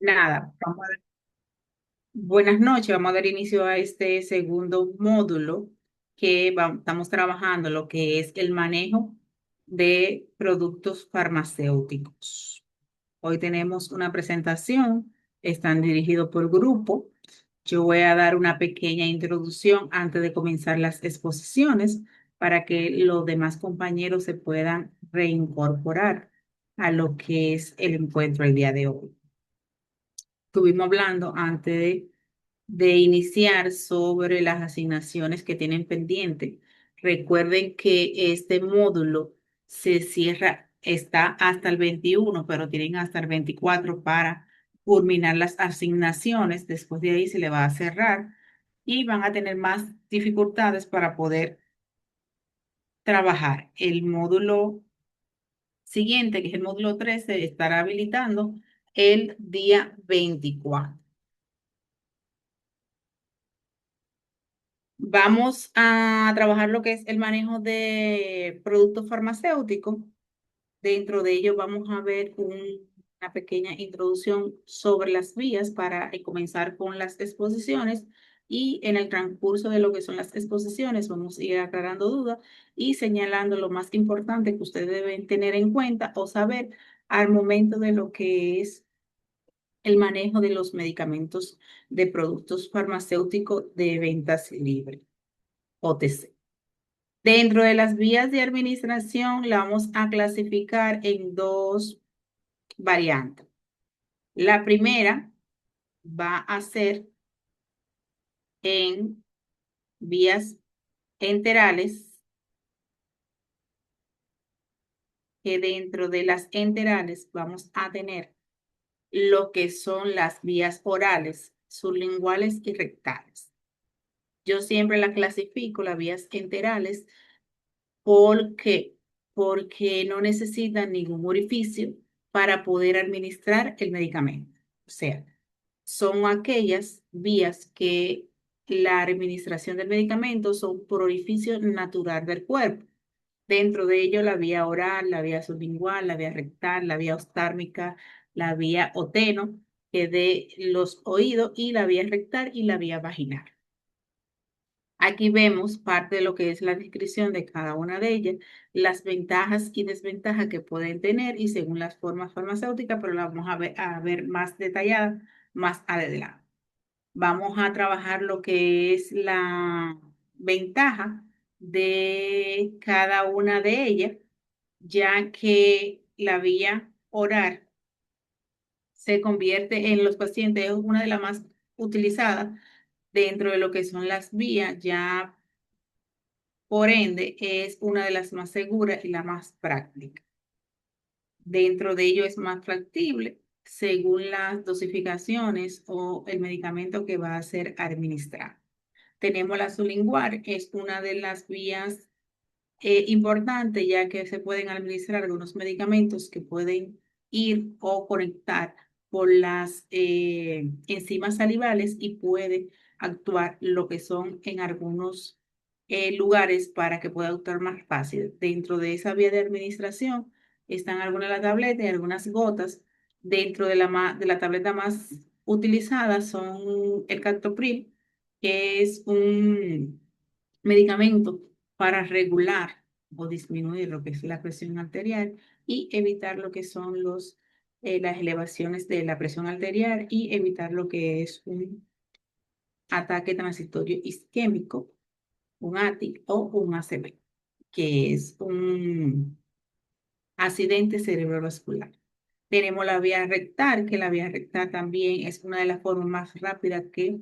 Nada, buenas noches. Vamos a dar inicio a este segundo módulo que estamos trabajando, lo que es el manejo de productos farmacéuticos. Hoy tenemos una presentación, están dirigidos por grupo. Yo voy a dar una pequeña introducción antes de comenzar las exposiciones para que los demás compañeros se puedan reincorporar a lo que es el encuentro el día de hoy. Estuvimos hablando antes de iniciar sobre las asignaciones que tienen pendiente. Recuerden que este módulo se cierra, está hasta el 21, pero tienen hasta el 24 para culminar las asignaciones. Después de ahí se le va a cerrar y van a tener más dificultades para poder trabajar. El módulo siguiente, que es el módulo 13, estará habilitando el día 24. Vamos a trabajar lo que es el manejo de productos farmacéuticos. Dentro de ello vamos a ver una pequeña introducción sobre las vías para comenzar con las exposiciones y en el transcurso de lo que son las exposiciones vamos a ir aclarando dudas y señalando lo más importante que ustedes deben tener en cuenta o saber al momento de lo que es el manejo de los medicamentos de productos farmacéuticos de ventas libre. OTC. Dentro de las vías de administración, la vamos a clasificar en dos variantes. La primera va a ser en vías enterales, que dentro de las enterales vamos a tener lo que son las vías orales, sublinguales y rectales. Yo siempre la clasifico, las vías enterales. ¿Por qué? Porque no necesitan ningún orificio para poder administrar el medicamento. O sea, son aquellas vías que la administración del medicamento son por orificio natural del cuerpo. Dentro de ello, la vía oral, la vía sublingual, la vía rectal, la vía oftálmica, la vía oteno, que de los oídos, y la vía rectal y la vía vaginal. Aquí vemos parte de lo que es la descripción de cada una de ellas, las ventajas y desventajas que pueden tener y según las formas farmacéuticas, pero la vamos a ver más detallada más adelante. Vamos a trabajar lo que es la ventaja de cada una de ellas, ya que la vía oral se convierte en los pacientes, es una de las más utilizadas dentro de lo que son las vías ya. Por ende, es una de las más seguras y la más práctica. Dentro de ello es más factible según las dosificaciones o el medicamento que va a ser administrado. Tenemos la sublingual, es una de las vías importantes ya que se pueden administrar algunos medicamentos que pueden ir o conectar por las enzimas salivales y puede actuar lo que son en algunos lugares para que pueda actuar más fácil. Dentro de esa vía de administración están algunas de las tabletas y algunas gotas. Dentro de de la tableta más utilizada son el captopril, que es un medicamento para regular o disminuir lo que es la presión arterial y evitar lo que son las elevaciones de la presión arterial y evitar lo que es un ataque transitorio isquémico, un ATI o un ACV, que es un accidente cerebrovascular. Tenemos la vía rectal, que la vía rectal también es una de las formas más rápidas que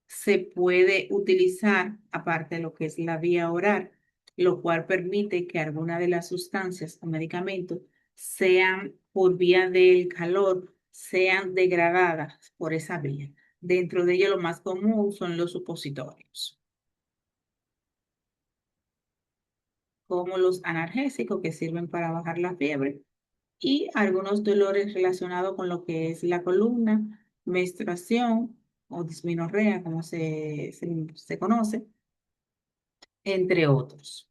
se puede utilizar, aparte de lo que es la vía oral, lo cual permite que algunas de las sustancias o medicamentos sean por vía del calor, sean degradadas por esa vía. Dentro de ello, lo más común son los supositorios, como los analgésicos que sirven para bajar la fiebre y algunos dolores relacionados con lo que es la columna, menstruación o dismenorrea, como se conoce, entre otros.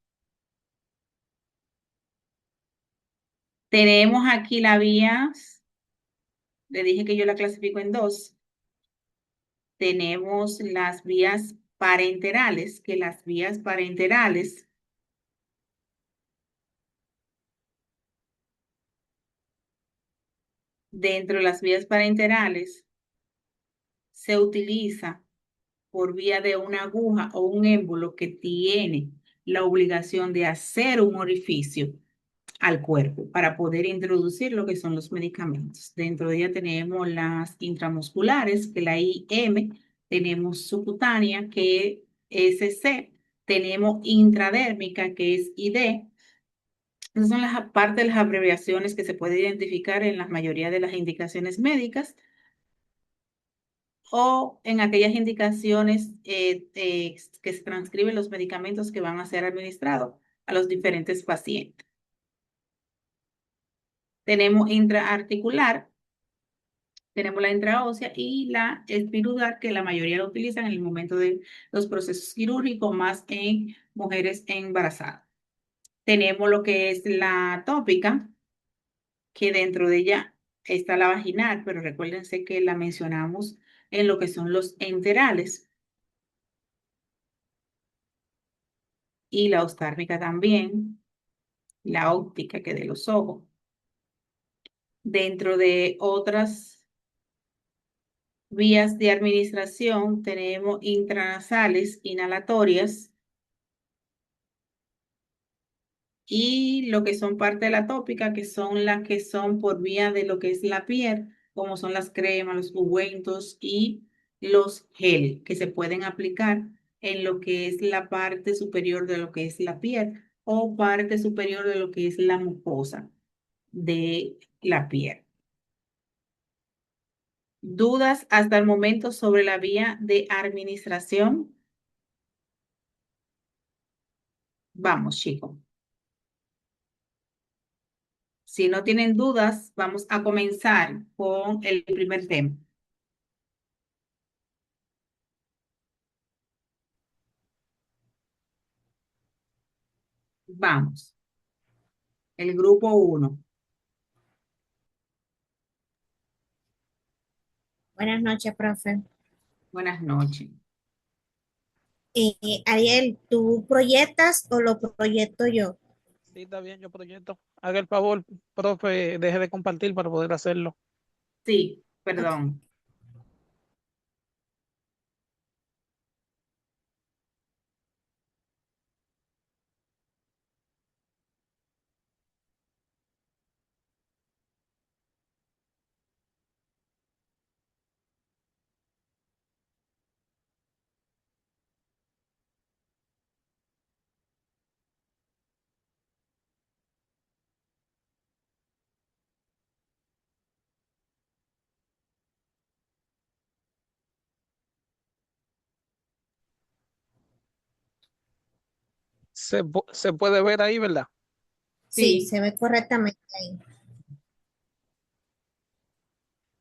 Tenemos aquí Le dije que yo la clasifico en dos. Tenemos las vías parenterales, que las vías parenterales, dentro de las vías parenterales, se utiliza por vía de una aguja o un émbolo que tiene la obligación de hacer un orificio al cuerpo para poder introducir lo que son los medicamentos. Dentro de ella tenemos las intramusculares, que la IM, tenemos subcutánea, que es SC, tenemos intradérmica, que es ID. Esas son las parte de las abreviaciones que se puede identificar en la mayoría de las indicaciones médicas o en aquellas indicaciones que se transcriben los medicamentos que van a ser administrados a los diferentes pacientes. Tenemos intraarticular, tenemos la intraósea y la espirular, que la mayoría lo utilizan en el momento de los procesos quirúrgicos, más en mujeres embarazadas. Tenemos lo que es la tópica, que dentro de ella está la vaginal, pero recuérdense que la mencionamos en lo que son los enterales, y la oftálmica también, la óptica, que de los ojos. Dentro de otras vías de administración tenemos intranasales, inhalatorias, y lo que son parte de la tópica, que son las que son por vía de lo que es la piel, como son las cremas, los ungüentos y los gel, que se pueden aplicar en lo que es la parte superior de lo que es la piel o parte superior de lo que es la mucosa de la piel. ¿Dudas hasta el momento sobre la vía de administración? Vamos, chicos. Si no tienen dudas, vamos a comenzar con el primer tema. Vamos, el grupo uno. Buenas noches, profe. Buenas noches. Ariel, ¿tú proyectas o lo proyecto yo? Sí, está bien, yo proyecto. Haga el favor, profe, deje de compartir para poder hacerlo. Sí, Ok. perdón. Se puede ver ahí, ¿verdad? Sí, Sí, se ve correctamente ahí.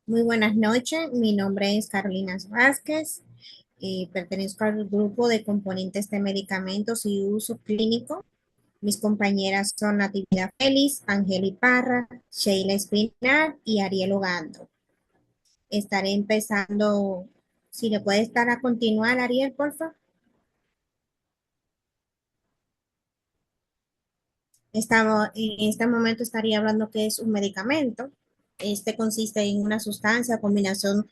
Muy buenas noches, mi nombre es Carolina Vázquez, pertenezco al grupo de componentes de medicamentos y uso clínico. Mis compañeras son Natividad Félix, Angeli Parra, Sheila Espinar y Ariel Ogando. Estaré empezando, si le puede estar a continuar, Ariel, por favor. En este momento estaría hablando que es un medicamento. Este consiste en una sustancia, combinación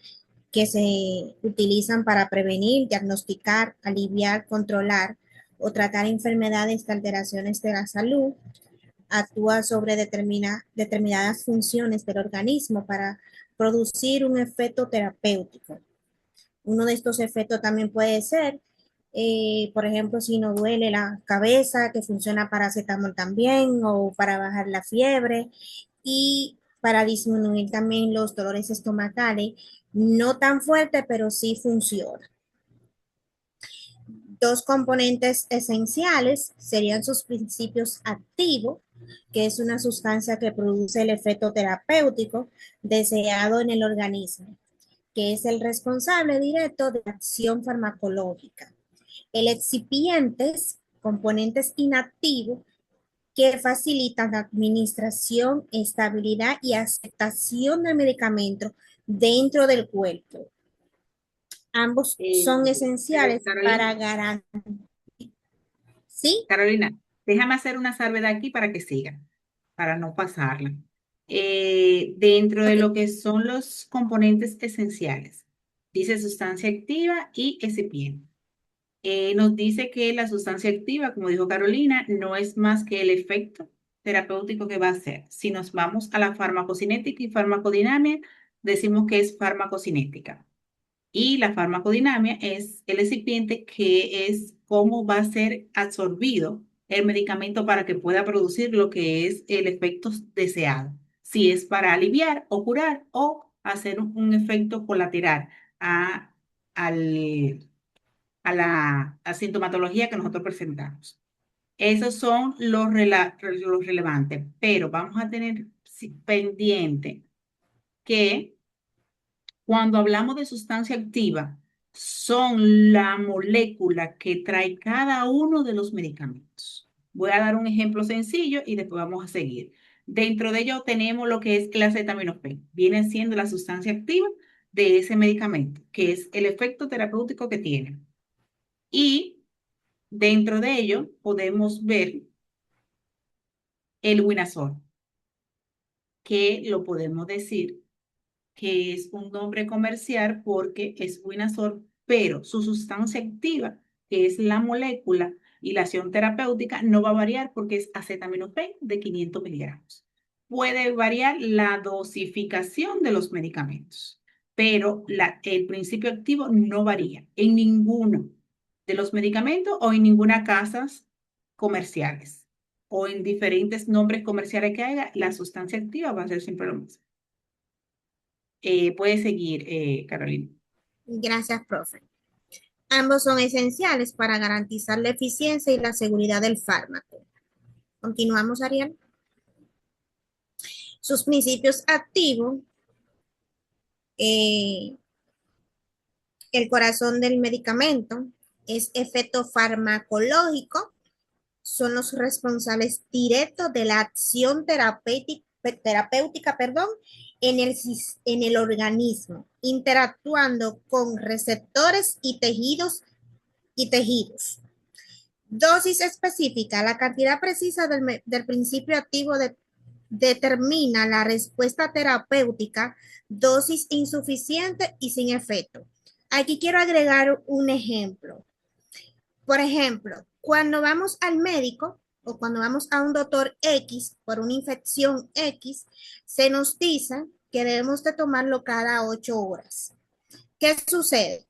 que se utilizan para prevenir, diagnosticar, aliviar, controlar o tratar enfermedades de alteraciones de la salud. Actúa sobre determinadas funciones del organismo para producir un efecto terapéutico. Uno de estos efectos también puede ser, por ejemplo, si no duele la cabeza, que funciona paracetamol también, o para bajar la fiebre y para disminuir también los dolores estomacales, no tan fuerte, pero sí funciona. Dos componentes esenciales serían sus principios activos, que es una sustancia que produce el efecto terapéutico deseado en el organismo, que es el responsable directo de la acción farmacológica. El excipientes, componentes inactivos que facilitan la administración, estabilidad y aceptación del medicamento dentro del cuerpo. Ambos son Pero esenciales para garantizar, ¿sí? Carolina, déjame hacer una salvedad aquí para que siga, para no pasarla. Dentro de Ok. lo que son los componentes esenciales, dice sustancia activa y excipiente. Nos dice que la sustancia activa, como dijo Carolina, no es más que el efecto terapéutico que va a hacer. Si nos vamos a la farmacocinética y farmacodinámica, decimos que es farmacocinética. Y la farmacodinamia es el excipiente, que es cómo va a ser absorbido el medicamento para que pueda producir lo que es el efecto deseado. Si es para aliviar o curar o hacer un efecto colateral a, al- a la sintomatología que nosotros presentamos. Esos son los relevantes, pero vamos a tener pendiente que cuando hablamos de sustancia activa, son la molécula que trae cada uno de los medicamentos. Voy a dar un ejemplo sencillo y después vamos a seguir. Dentro de ello tenemos lo que es el acetaminofén. Viene siendo la sustancia activa de ese medicamento, que es el efecto terapéutico que tiene. Y dentro de ello podemos ver el Winazol, que lo podemos decir que es un nombre comercial porque es Winazol, pero su sustancia activa, que es la molécula y la acción terapéutica, no va a variar porque es acetaminofén de 500 miligramos. Puede variar la dosificación de los medicamentos, pero el principio activo no varía en ninguno de los medicamentos o en ninguna casas comerciales o en diferentes nombres comerciales que haya, la sustancia activa va a ser siempre lo mismo. Puedes seguir, Carolina. Gracias, profe. Ambos son esenciales para garantizar la eficiencia y la seguridad del fármaco. Continuamos, Ariel. Sus principios activos, eh, el corazón del medicamento, es efecto farmacológico, son los responsables directos de la acción terapéutica, perdón, en el organismo, interactuando con receptores y tejidos. Dosis específica, la cantidad precisa del principio activo determina la respuesta terapéutica. Dosis insuficiente y sin efecto. Aquí quiero agregar un ejemplo. Por ejemplo, cuando vamos al médico o cuando vamos a un doctor X por una infección X, se nos dice que debemos de tomarlo cada 8 horas. ¿Qué sucede?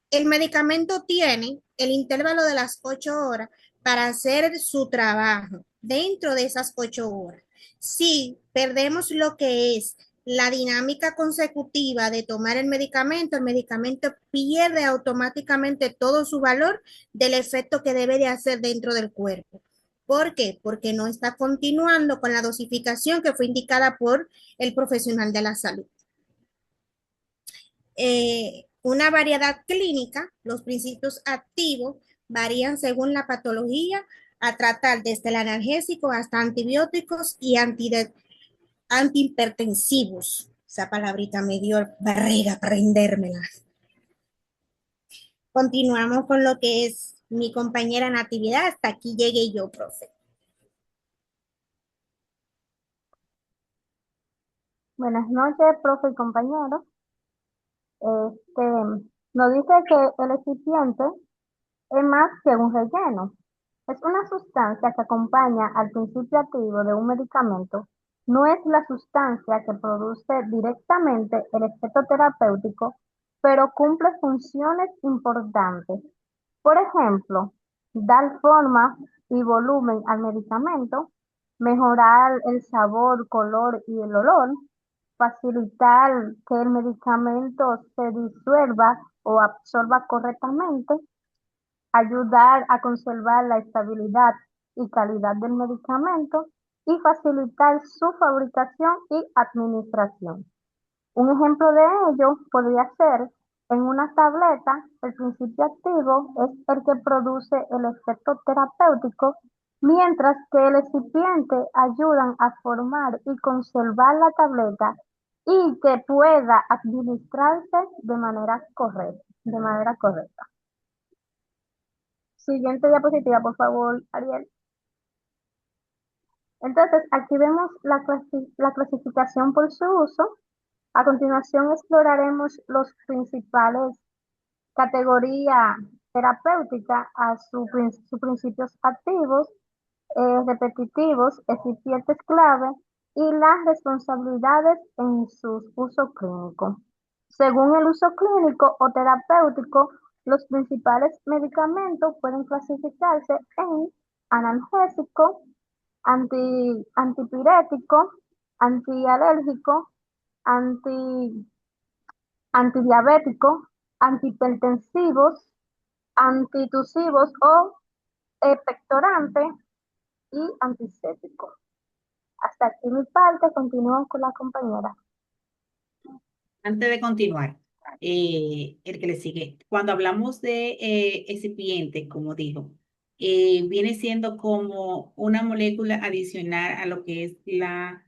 El medicamento tiene el intervalo de las 8 horas para hacer su trabajo dentro de esas 8 horas. Si perdemos lo que es la dinámica consecutiva de tomar el medicamento pierde automáticamente todo su valor del efecto que debe de hacer dentro del cuerpo. ¿Por qué? Porque no está continuando con la dosificación que fue indicada por el profesional de la salud. Una variedad clínica, los principios activos varían según la patología a tratar desde el analgésico hasta antibióticos y antihipertensivos. Esa palabrita me dio barriga aprendérmela. Continuamos con lo que es mi compañera Natividad. Hasta aquí llegué yo, profe. Buenas noches, profe y compañeros. Este, nos dice que el excipiente es más que un relleno. Es una sustancia que acompaña al principio activo de un medicamento. No es la sustancia que produce directamente el efecto terapéutico, pero cumple funciones importantes. Por ejemplo, dar forma y volumen al medicamento, mejorar el sabor, color y el olor, facilitar que el medicamento se disuelva o absorba correctamente, ayudar a conservar la estabilidad y calidad del medicamento y facilitar su fabricación y administración. Un ejemplo de ello podría ser en una tableta, el principio activo es el que produce el efecto terapéutico, mientras que el excipiente ayudan a formar y conservar la tableta y que pueda administrarse de manera correcta, de manera correcta. Siguiente diapositiva, por favor, Ariel. Entonces, aquí vemos la clasificación por su uso. A continuación, exploraremos los principales categorías terapéuticas a sus principios activos, repetitivos, excipientes clave y las responsabilidades en sus usos clínicos. Según el uso clínico o terapéutico, los principales medicamentos pueden clasificarse en analgésico, antipirético, antialérgico, anti, antidiabético, antihipertensivos, antitusivos o expectorantes y antisépticos. Hasta aquí mi parte, continúo con la compañera. Antes de continuar, el que le sigue, cuando hablamos de excipiente, como dijo, viene siendo como una molécula adicional a lo que es la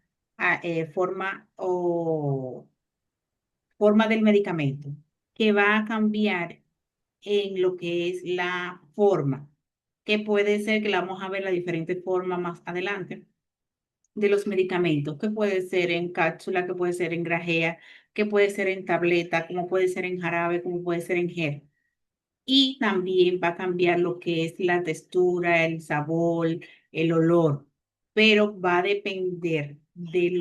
forma o forma del medicamento, que va a cambiar en lo que es la forma, que puede ser que la vamos a ver la diferente forma más adelante de los medicamentos, que puede ser en cápsula, que puede ser en grajea, que puede ser en tableta, como puede ser en jarabe, como puede ser en gel. Y también va a cambiar lo que es la textura, el sabor, el olor, pero va a depender de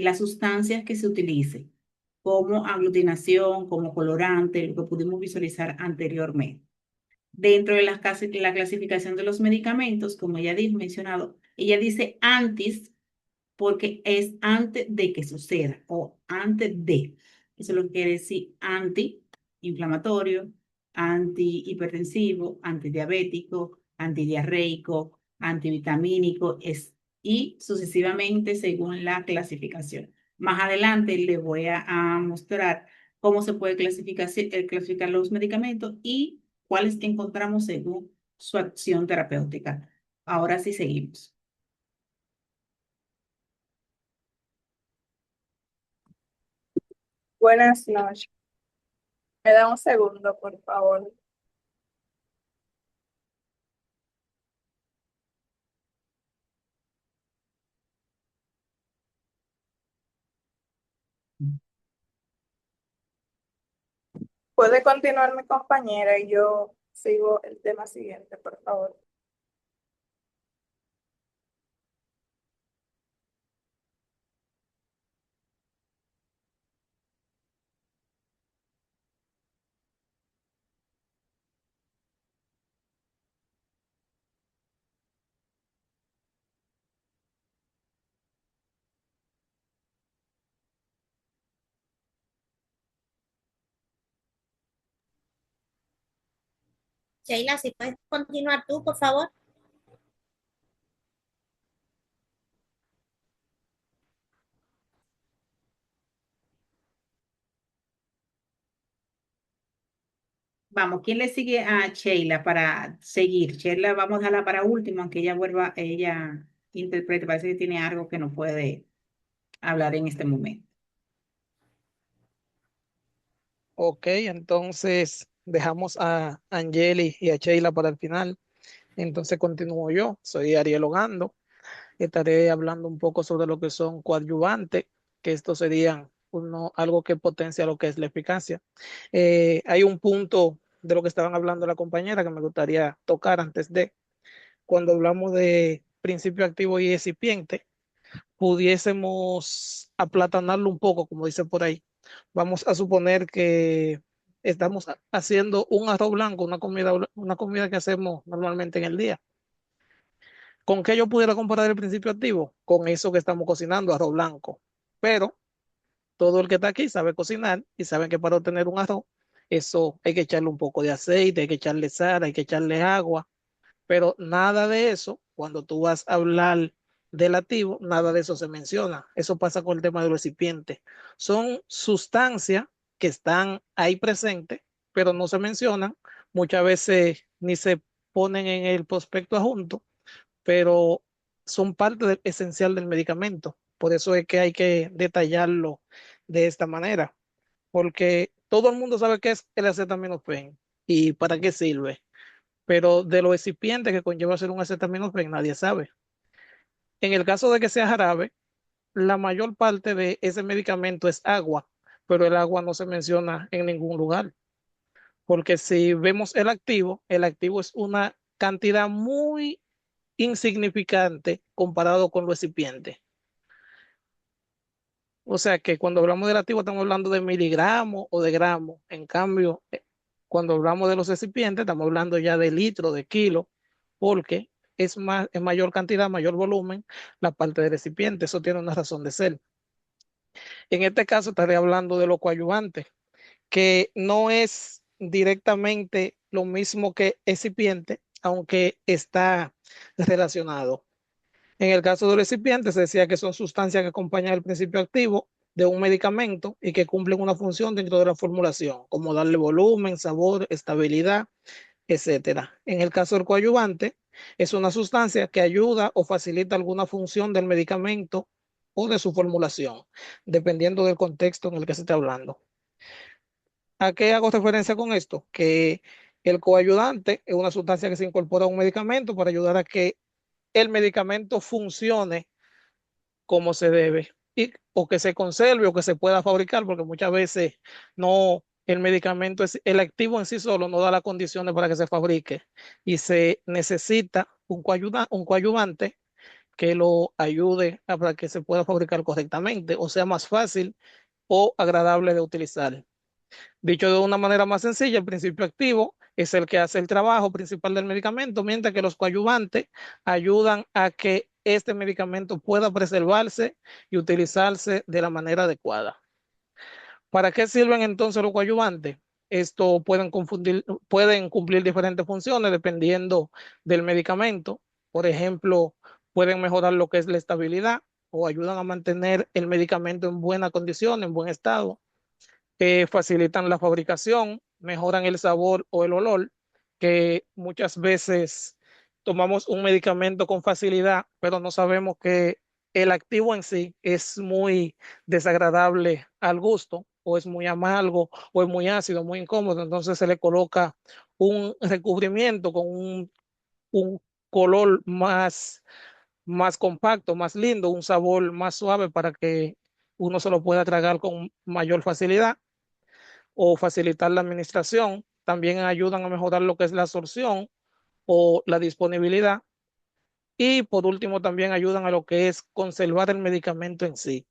las sustancias que se utilicen, como aglutinación, como colorante, lo que pudimos visualizar anteriormente. Dentro de la clasificación de los medicamentos, como ella dijo, mencionado, ella dice antes porque es antes de que suceda o antes de. Eso es lo que quiere decir antiinflamatorio, antihipertensivo, antidiabético, antidiarreico, antivitamínico y sucesivamente según la clasificación. Más adelante le voy a mostrar cómo se puede clasificar los medicamentos y cuáles encontramos según su acción terapéutica. Ahora sí seguimos. Buenas noches. Me da un segundo, por favor. Puede continuar mi compañera y yo sigo el tema siguiente, por favor. Sheila, si puedes continuar tú, por favor. Vamos, ¿quién le sigue a Sheila para seguir? Sheila, vamos a dejarla para último, aunque ella vuelva, ella interprete, parece que tiene algo que no puede hablar en este momento. Ok, entonces dejamos a Angeli y a Sheila para el final. Entonces continúo yo, soy Ariel Ogando. Estaré hablando un poco sobre lo que son coadyuvantes, que esto serían algo que potencia lo que es la eficacia. Hay un punto de lo que estaban hablando la compañera que me gustaría tocar antes de, cuando hablamos de principio activo y excipiente, pudiésemos aplatanarlo un poco, como dice por ahí. Vamos a suponer que estamos haciendo un arroz blanco, una comida que hacemos normalmente en el día. ¿Con qué yo pudiera comparar el principio activo? Con eso que estamos cocinando, arroz blanco. Pero todo el que está aquí sabe cocinar y sabe que para obtener un arroz, eso hay que echarle un poco de aceite, hay que echarle sal, hay que echarle agua, pero nada de eso, cuando tú vas a hablar del activo, nada de eso se menciona. Eso pasa con el tema del recipiente. Son sustancias que están ahí presentes, pero no se mencionan. Muchas veces ni se ponen en el prospecto adjunto, pero son parte esencial del medicamento. Por eso es que hay que detallarlo de esta manera, porque todo el mundo sabe qué es el acetaminofén y para qué sirve, pero de lo excipiente que conlleva hacer un acetaminofén nadie sabe. En el caso de que sea jarabe, la mayor parte de ese medicamento es agua, pero el agua no se menciona en ningún lugar, porque si vemos el activo es una cantidad muy insignificante comparado con lo excipiente. O sea que cuando hablamos del activo estamos hablando de miligramos o de gramos. En cambio, cuando hablamos de los excipientes estamos hablando ya de litros, de kilos, porque es más, en mayor cantidad, mayor volumen la parte del excipiente. Eso tiene una razón de ser. En este caso estaré hablando de los coadyuvantes, que no es directamente lo mismo que excipiente, aunque está relacionado. En el caso del recipiente se decía que son sustancias que acompañan el principio activo de un medicamento y que cumplen una función dentro de la formulación, como darle volumen, sabor, estabilidad, etcétera. En el caso del coadyuvante, es una sustancia que ayuda o facilita alguna función del medicamento o de su formulación, dependiendo del contexto en el que se esté hablando. ¿A qué hago referencia con esto? Que el coayudante es una sustancia que se incorpora a un medicamento para ayudar a que el medicamento funcione como se debe o que se conserve o que se pueda fabricar, porque muchas veces no, el medicamento, el activo en sí solo no da las condiciones para que se fabrique y se necesita un coadyuvante que lo ayude para que se pueda fabricar correctamente o sea más fácil o agradable de utilizar. Dicho de una manera más sencilla, el principio activo es el que hace el trabajo principal del medicamento, mientras que los coadyuvantes ayudan a que este medicamento pueda preservarse y utilizarse de la manera adecuada. ¿Para qué sirven entonces los coadyuvantes? Esto pueden cumplir diferentes funciones dependiendo del medicamento. Por ejemplo, pueden mejorar lo que es la estabilidad o ayudan a mantener el medicamento en buena condición, en buen estado, facilitan la fabricación, mejoran el sabor o el olor, que muchas veces tomamos un medicamento con facilidad, pero no sabemos que el activo en sí es muy desagradable al gusto, o es muy amargo, o es muy ácido, muy incómodo. Entonces se le coloca un recubrimiento con un color más compacto, más lindo, un sabor más suave para que uno se lo pueda tragar con mayor facilidad o facilitar la administración. También ayudan a mejorar lo que es la absorción o la disponibilidad. Y por último, también ayudan a lo que es conservar el medicamento en sí.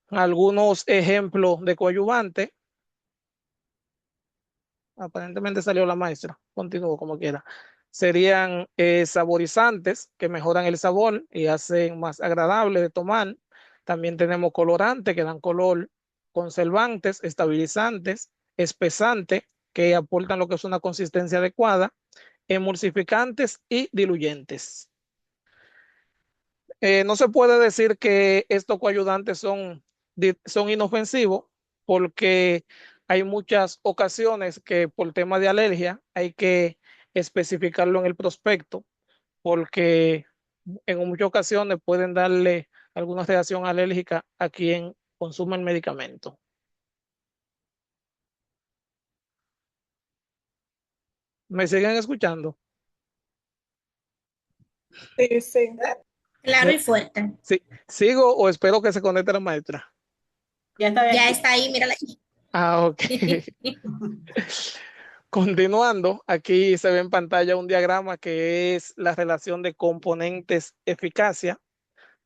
Algunos ejemplos de coadyuvantes. Aparentemente salió la maestra. Continúo como quiera. Serían saborizantes que mejoran el sabor y hacen más agradable de tomar. También tenemos colorantes que dan color, conservantes, estabilizantes, espesantes que aportan lo que es una consistencia adecuada, emulsificantes y diluyentes. No se puede decir que estos coayudantes son inofensivos porque hay muchas ocasiones que por tema de alergia hay que especificarlo en el prospecto porque en muchas ocasiones pueden darle alguna reacción alérgica a quien consume el medicamento. ¿Me siguen escuchando? Sí, sí. Claro y fuerte. Sí, ¿sigo o espero que se conecte la maestra? Ya está Ya aquí. está ahí, mírala ahí. Ah, ok. Continuando, aquí se ve en pantalla un diagrama que es la relación de componentes eficacia,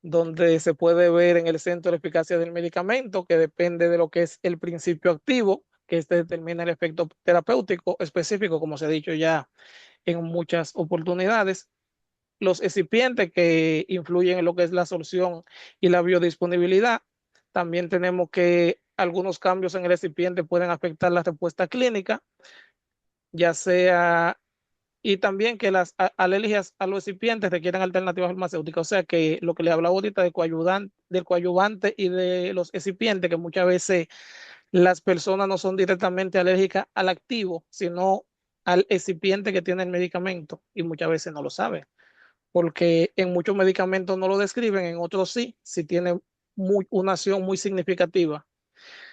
donde se puede ver en el centro la eficacia del medicamento, que depende de lo que es el principio activo, que este determina el efecto terapéutico específico, como se ha dicho ya en muchas oportunidades. Los excipientes que influyen en lo que es la absorción y la biodisponibilidad. También tenemos que algunos cambios en el excipiente pueden afectar la respuesta clínica, ya sea, y también que las alergias a los excipientes requieren alternativas farmacéuticas. O sea que lo que le hablaba ahorita del coadyuvante y de los excipientes, que muchas veces las personas no son directamente alérgicas al activo, sino al excipiente que tiene el medicamento y muchas veces no lo saben. porque en muchos medicamentos no lo describen, en otros sí, si tiene una acción muy significativa.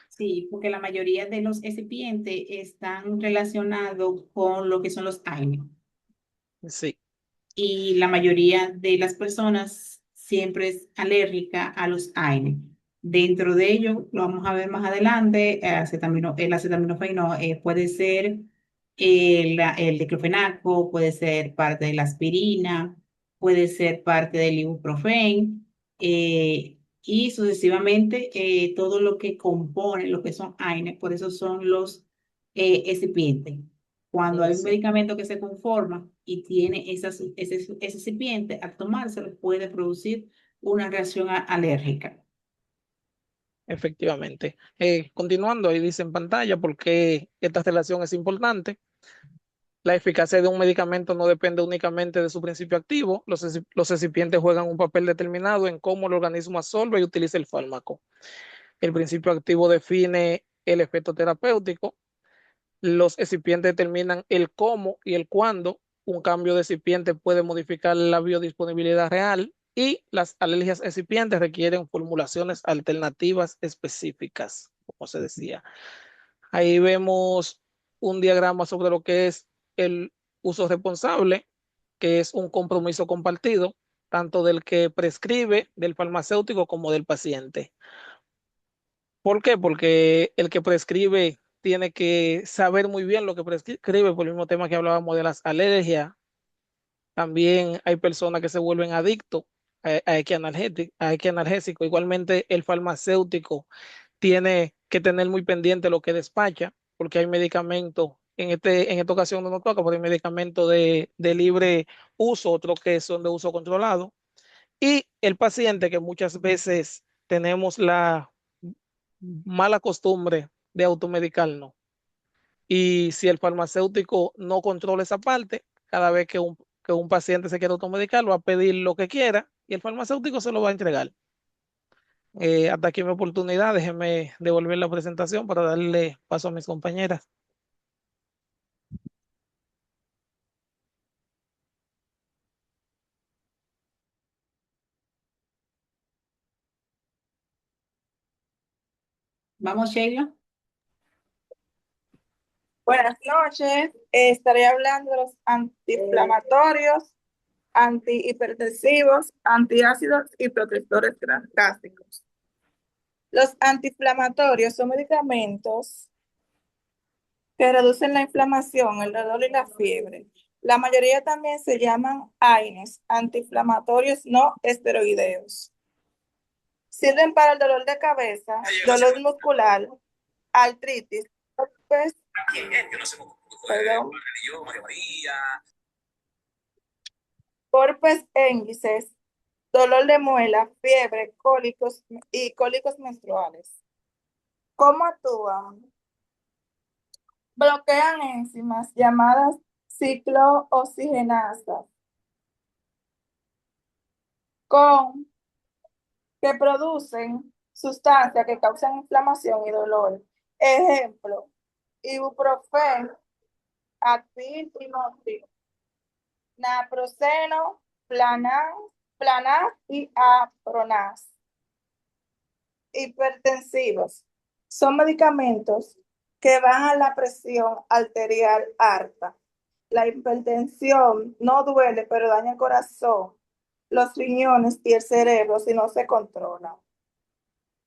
Sí, porque la mayoría de los excipientes están relacionados con lo que son los AINE. Sí, Y la mayoría de las personas siempre es alérgica a los AINE. Dentro de ello, lo vamos a ver más adelante, el acetaminofeno puede ser el diclofenaco, puede ser parte de la aspirina, puede ser parte del ibuprofen, y sucesivamente todo lo que compone lo que son AINE, por eso son los excipientes. Cuando hay un sí, medicamento que se conforma y tiene ese excipiente, al tomárselo puede producir una reacción alérgica. efectivamente. Continuando, ahí dice en pantalla por qué esta relación es importante. La eficacia de un medicamento no depende únicamente de su principio activo. Los excipientes juegan un papel determinado en cómo el organismo absorbe y utiliza el fármaco. El principio activo define el efecto terapéutico. Los excipientes determinan el cómo y el cuándo un cambio de excipiente puede modificar la biodisponibilidad real, y las alergias excipientes requieren formulaciones alternativas específicas, como se decía. Ahí vemos un diagrama sobre lo que es el uso responsable, que es un compromiso compartido, tanto del que prescribe, del farmacéutico, como del paciente. ¿Por qué? Porque el que prescribe tiene que saber muy bien lo que prescribe, por el mismo tema que hablábamos de las alergias. También hay personas que se vuelven adictos a X analgésico. Igualmente, el farmacéutico tiene que tener muy pendiente lo que despacha, porque hay medicamentos, en esta ocasión no nos toca, porque hay medicamentos de libre uso, otros que son de uso controlado. Y el paciente, que muchas veces tenemos la mala costumbre de automedicarnos. Y si el farmacéutico no controla esa parte, cada vez que un paciente se quiere automedicar, va a pedir lo que quiera y el farmacéutico se lo va a entregar. Hasta aquí mi oportunidad. Déjeme devolver la presentación para darle paso a mis compañeras. Vamos, Sheila. Buenas noches. Estaré hablando de los antiinflamatorios, antihipertensivos, antiácidos y protectores gástricos. Los antiinflamatorios son medicamentos que reducen la inflamación, el dolor y la fiebre. La mayoría también se llaman AINES, antiinflamatorios no esteroideos. Sirven para el dolor de cabeza, dolor muscular, artritis, herpes, perdón, herpes íngices, dolor de muela, fiebre, cólicos y cólicos menstruales. ¿Cómo actúan? Bloquean enzimas llamadas ciclooxigenasas con que producen sustancias que causan inflamación y dolor. Ejemplo, ibuprofen, Advil y Motril, naproxeno, Planas y Apronas. Hipertensivos son medicamentos que bajan la presión arterial alta. La hipertensión no duele, pero daña el corazón, los riñones y el cerebro si no se controla.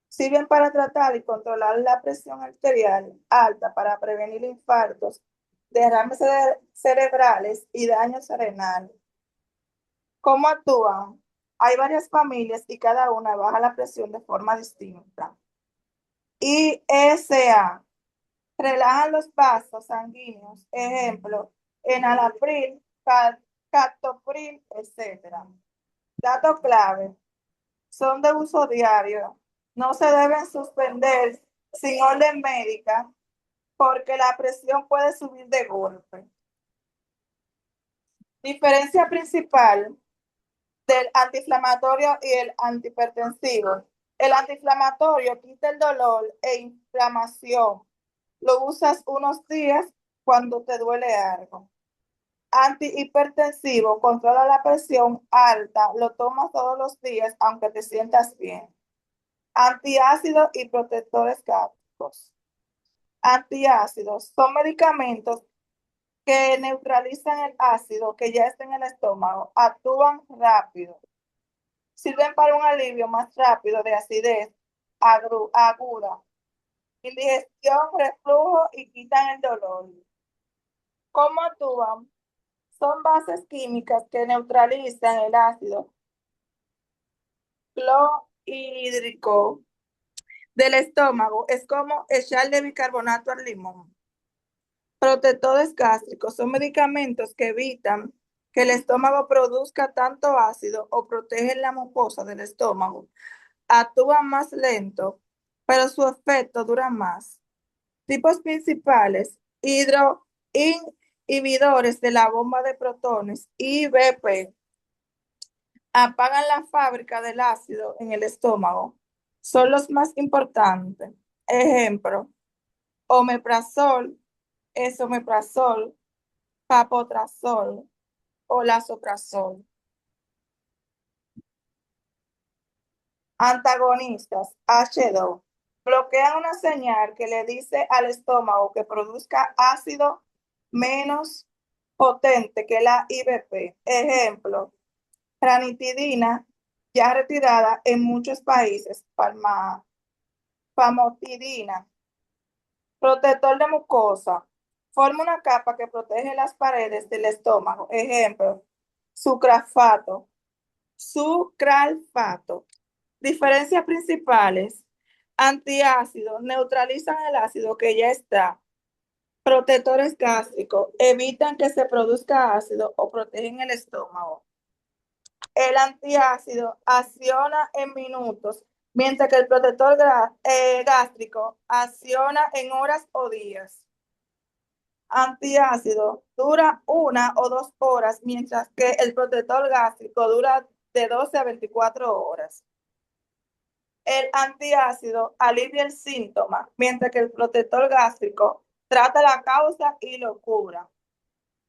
Sirven para tratar y controlar la presión arterial alta, para prevenir infartos, derrames cerebrales y daños renales. ¿Cómo actúan? Hay varias familias y cada una baja la presión de forma distinta. ISA, relajan los vasos sanguíneos, ejemplo, enalapril, captopril, etc. Dato clave, son de uso diario, no se deben suspender sin orden médica porque la presión puede subir de golpe. Diferencia principal del antiinflamatorio y el antihipertensivo. El antiinflamatorio quita el dolor e inflamación. Lo usas unos días cuando te duele algo. Antihipertensivo, controla la presión alta, lo tomas todos los días aunque te sientas bien. Antiácidos y protectores gástricos. Antiácidos son medicamentos que neutralizan el ácido que ya está en el estómago, actúan rápido, sirven para un alivio más rápido de acidez aguda, indigestión, reflujo y quitan el dolor. ¿Cómo actúan? Son bases químicas que neutralizan el ácido clorhídrico del estómago. Es como echarle bicarbonato al limón. Protectores gástricos son medicamentos que evitan que el estómago produzca tanto ácido o protegen la mucosa del estómago. Actúan más lento, pero su efecto dura más. Tipos principales: inhibidores de la bomba de protones, IBP, apagan la fábrica del ácido en el estómago. Son los más importantes. Ejemplo: omeprazol, esomeprazol, papotrazol o lasoprazol. Antagonistas, H2, bloquean una señal que le dice al estómago que produzca ácido menos potente que la IBP. Ejemplo: ranitidina, ya retirada en muchos países, famotidina. Protector de mucosa, forma una capa que protege las paredes del estómago. Ejemplo: sucralfato. Sucralfato. Diferencias principales: antiácidos, neutralizan el ácido que ya está. Protectores gástricos, evitan que se produzca ácido o protegen el estómago. El antiácido acciona en minutos, mientras que el protector gástrico acciona en horas o días. Antiácido dura 1 o 2 horas, mientras que el protector gástrico dura de 12 a 24 horas. El antiácido alivia el síntoma, mientras que el protector gástrico trata la causa y lo cura.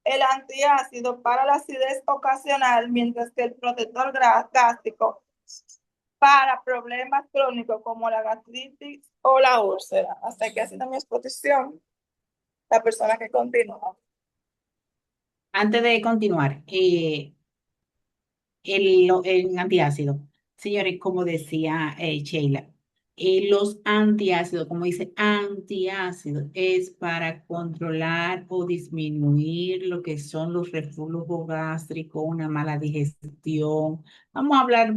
El antiácido para la acidez ocasional, mientras que el protector gástrico para problemas crónicos como la gastritis o la úlcera. Hasta que ha sido mi exposición. La persona que continúa. Antes de continuar, el antiácido. Señores, como decía Sheila, los antiácidos, como dice antiácido, es para controlar o disminuir lo que son los reflujos gástricos, una mala digestión. Vamos a hablar,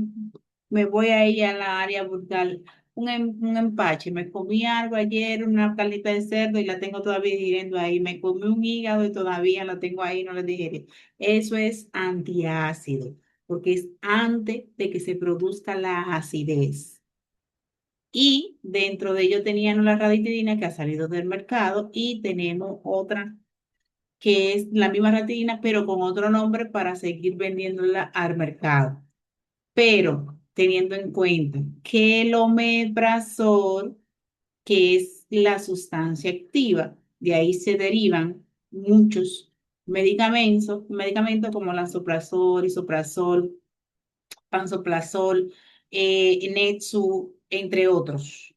me voy ahí a la área bucal, un empache. Me comí algo ayer, una carnita de cerdo y la tengo todavía digiriendo ahí. Me comí un hígado y todavía la tengo ahí, no la digerí. Eso es antiácido porque es antes de que se produzca la acidez. Y dentro de ello teníamos la ranitidina que ha salido del mercado y tenemos otra que es la misma ranitidina pero con otro nombre para seguir vendiéndola al mercado. Pero teniendo en cuenta que el omeprazol, que es la sustancia activa, de ahí se derivan muchos medicamentos como lansoprazol, isoprazol, pansoprazol, Netsu, entre otros.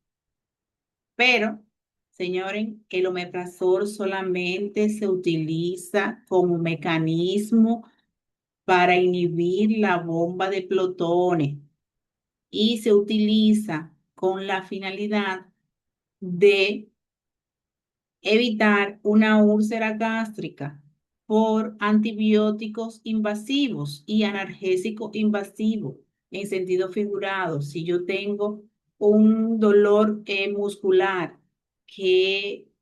Pero, señores, el omeprazol solamente se utiliza como mecanismo para inhibir la bomba de protones y se utiliza con la finalidad de evitar una úlcera gástrica por antibióticos invasivos y analgésicos invasivos en sentido figurado. Si yo tengo un dolor muscular que,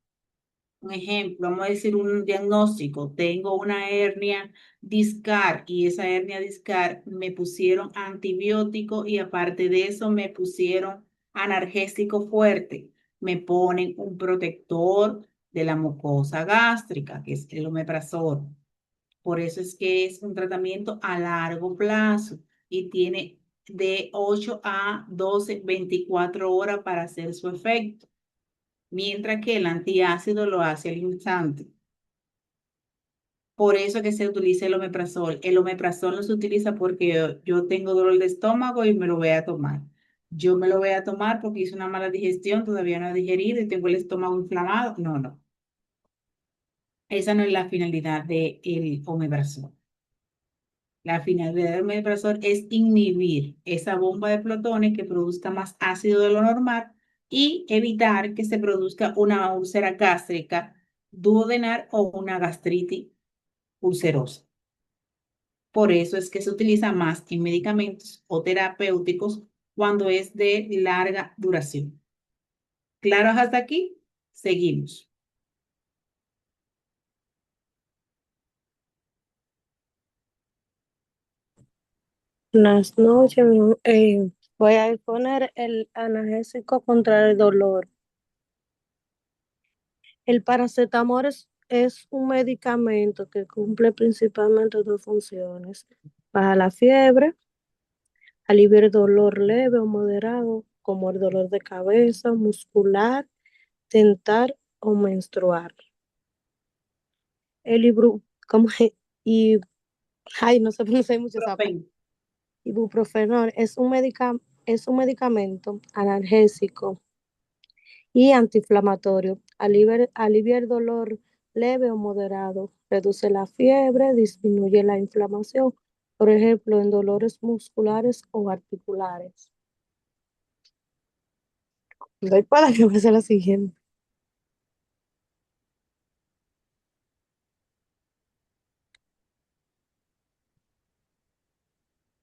un ejemplo, vamos a decir un diagnóstico, tengo una hernia discal y esa hernia discal me pusieron antibiótico y aparte de eso me pusieron analgésico fuerte, me ponen un protector de la mucosa gástrica, que es el omeprazol. Por eso es que es un tratamiento a largo plazo y tiene de 8 a 12, 24 horas para hacer su efecto, mientras que el antiácido lo hace al instante. Por eso que se utiliza el omeprazol. El omeprazol no se utiliza porque yo tengo dolor de estómago y me lo voy a tomar. Yo me lo voy a tomar porque hice una mala digestión, todavía no he digerido y tengo el estómago inflamado. No, no. Esa no es la finalidad del omeprazol. La finalidad del omeprazol es inhibir esa bomba de protones que produzca más ácido de lo normal y evitar que se produzca una úlcera gástrica, duodenal o una gastritis ulcerosa. Por eso es que se utiliza más en medicamentos o terapéuticos cuando es de larga duración. ¿Claros hasta aquí? Seguimos. Buenas noches, voy a exponer el analgésico contra el dolor. El paracetamol es un medicamento que cumple principalmente dos funciones: baja la fiebre, aliviar el dolor leve o moderado, como el dolor de cabeza, muscular, tentar o menstrual. El ibru, como, y, ay, no sé pronunciar mucho esa palabra. Profen. Ibuprofenol es un medicamento analgésico y antiinflamatorio. Alivia el dolor leve o moderado, reduce la fiebre, disminuye la inflamación, por ejemplo, en dolores musculares o articulares. Doy para que pase la siguiente.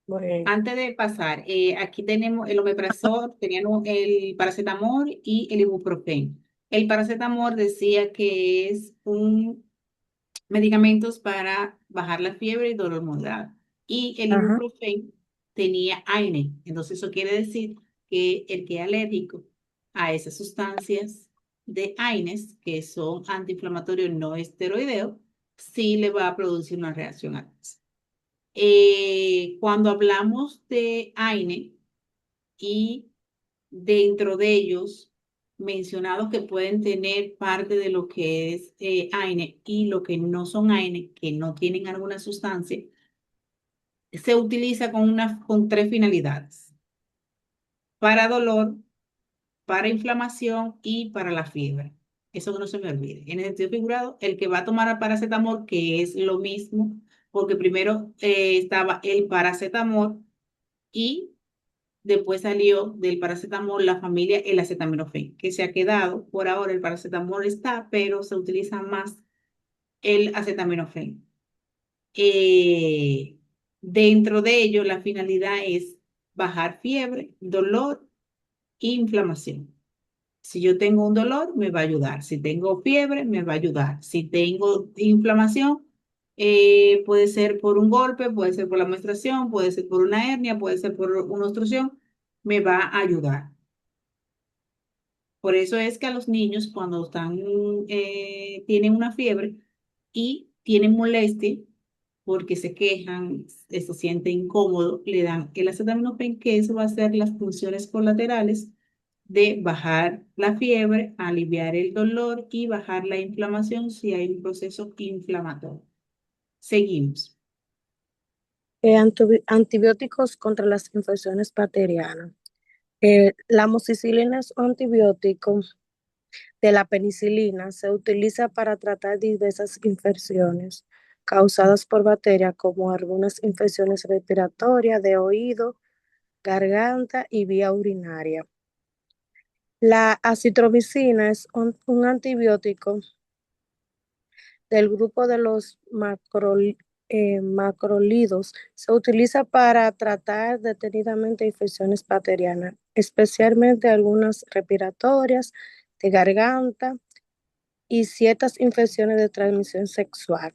Bueno, Antes de pasar, aquí tenemos el omeprazol, teníamos el paracetamol y el ibuprofeno. El paracetamol decía que es un medicamentos para bajar la fiebre y dolor moderado. Y el ajá. ibuprofeno tenía AINE. Entonces eso quiere decir que el que es alérgico a esas sustancias de AINES, que son antiinflamatorios no esteroideos, sí le va a producir una reacción adversa. Cuando hablamos de AINE y dentro de ellos mencionados que pueden tener parte de lo que es AINE y lo que no son AINE, que no tienen alguna sustancia, se utiliza con tres finalidades: para dolor, para inflamación y para la fiebre. Eso que no se me olvide. En el sentido figurado, el que va a tomar el paracetamol, que es lo mismo, porque primero estaba el paracetamol y después salió del paracetamol la familia el acetaminofén, que se ha quedado. Por ahora el paracetamol está, pero se utiliza más el acetaminofén. Eh, Dentro de ello, la finalidad es bajar fiebre, dolor e inflamación. Si yo tengo un dolor, me va a ayudar. Si tengo fiebre, me va a ayudar. Si tengo inflamación, puede ser por un golpe, puede ser por la menstruación, puede ser por una hernia, puede ser por una obstrucción, me va a ayudar. Por eso es que a los niños cuando tienen una fiebre y tienen molestia, porque se quejan, se sienten incómodos, le dan el acetaminofén, que eso va a hacer las funciones colaterales de bajar la fiebre, aliviar el dolor y bajar la inflamación si hay un proceso inflamatorio. Seguimos. Antibióticos contra las infecciones bacterianas. La amoxicilina es un antibiótico de la penicilina. Se utiliza para tratar diversas infecciones causadas por bacterias, como algunas infecciones respiratorias de oído, garganta y vía urinaria. La acitromicina es un antibiótico del grupo de los macrolidos. Se utiliza para tratar detenidamente infecciones bacterianas, especialmente algunas respiratorias, de garganta y ciertas infecciones de transmisión sexual.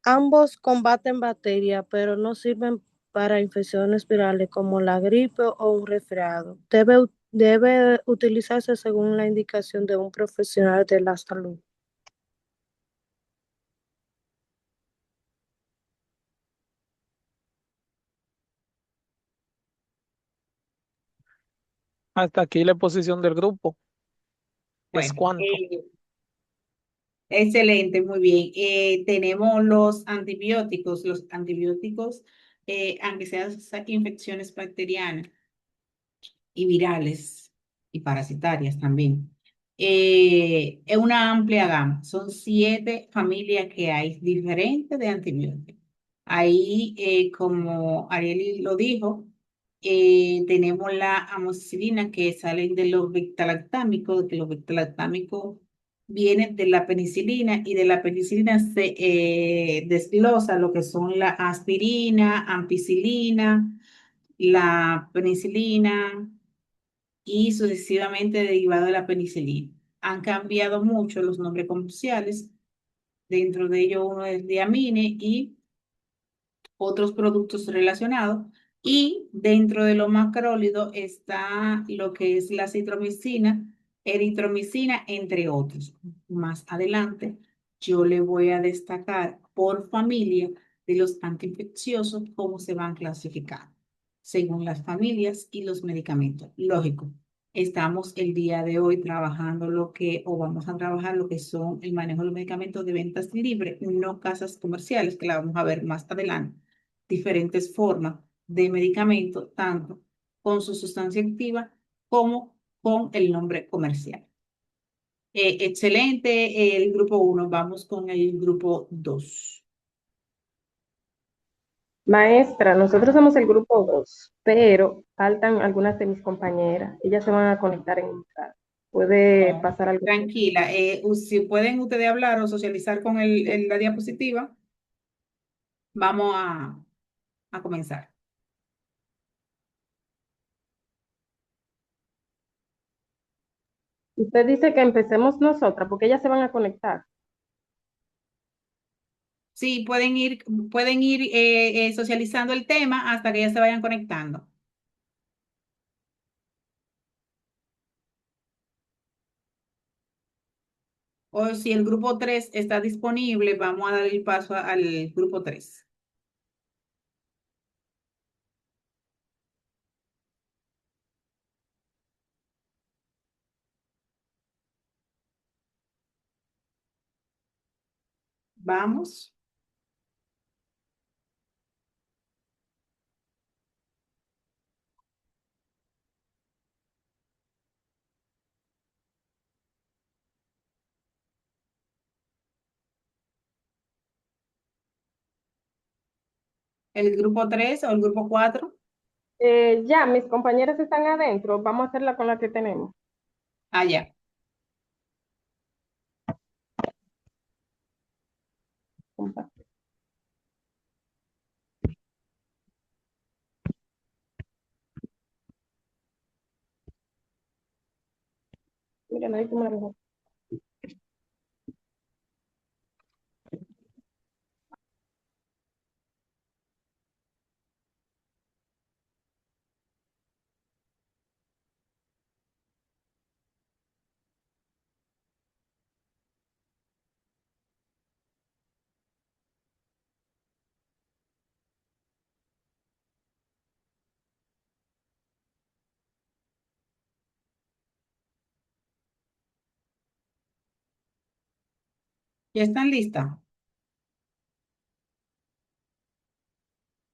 Ambos combaten bacterias, pero no sirven para infecciones virales como la gripe o un resfriado. Debe utilizarse según la indicación de un profesional de la salud. Hasta aquí la exposición del grupo. ¿Es Bueno, cuánto? Excelente, muy bien. Tenemos los antibióticos. Los antibióticos, aunque sean infecciones bacterianas y virales y parasitarias también. Es una amplia gama. Son 7 familias que hay diferentes de antibióticos. Ahí, como Ariel lo dijo, tenemos la amoxicilina que salen de los beta-lactámicos, que los beta-lactámicos vienen de la penicilina y de la penicilina se desglosa lo que son la aspirina, ampicilina, la penicilina y sucesivamente derivado de la penicilina. Han cambiado mucho los nombres comerciales, dentro de ellos uno es Diamine y otros productos relacionados. Y dentro de los macrólidos está lo que es la citromicina, eritromicina, entre otros. Más adelante, yo le voy a destacar por familia de los antiinfecciosos cómo se van clasificando, según las familias y los medicamentos. Lógico, estamos el día de hoy trabajando o vamos a trabajar lo que son el manejo de los medicamentos de ventas libres, no casas comerciales, que la vamos a ver más adelante. Diferentes formas de medicamento, tanto con su sustancia activa como con el nombre comercial. Excelente, el grupo 1. Vamos con el grupo 2. Maestra, nosotros somos el grupo 2, pero faltan algunas de mis compañeras. Ellas se van a conectar en un rato. ¿Puede No, pasar algo? tranquila. Si pueden ustedes hablar o socializar con la diapositiva, vamos a comenzar. Usted dice que empecemos nosotras, porque ellas se van a conectar. Sí, pueden ir socializando el tema hasta que ya se vayan conectando. O si el grupo 3 está disponible, vamos a dar el paso al grupo 3. Vamos. ¿El grupo 3 o el grupo 4? Ya, mis compañeras están adentro. Vamos a hacerla con la que tenemos. Allá. Mira, no hay como la ¿Ya están listas?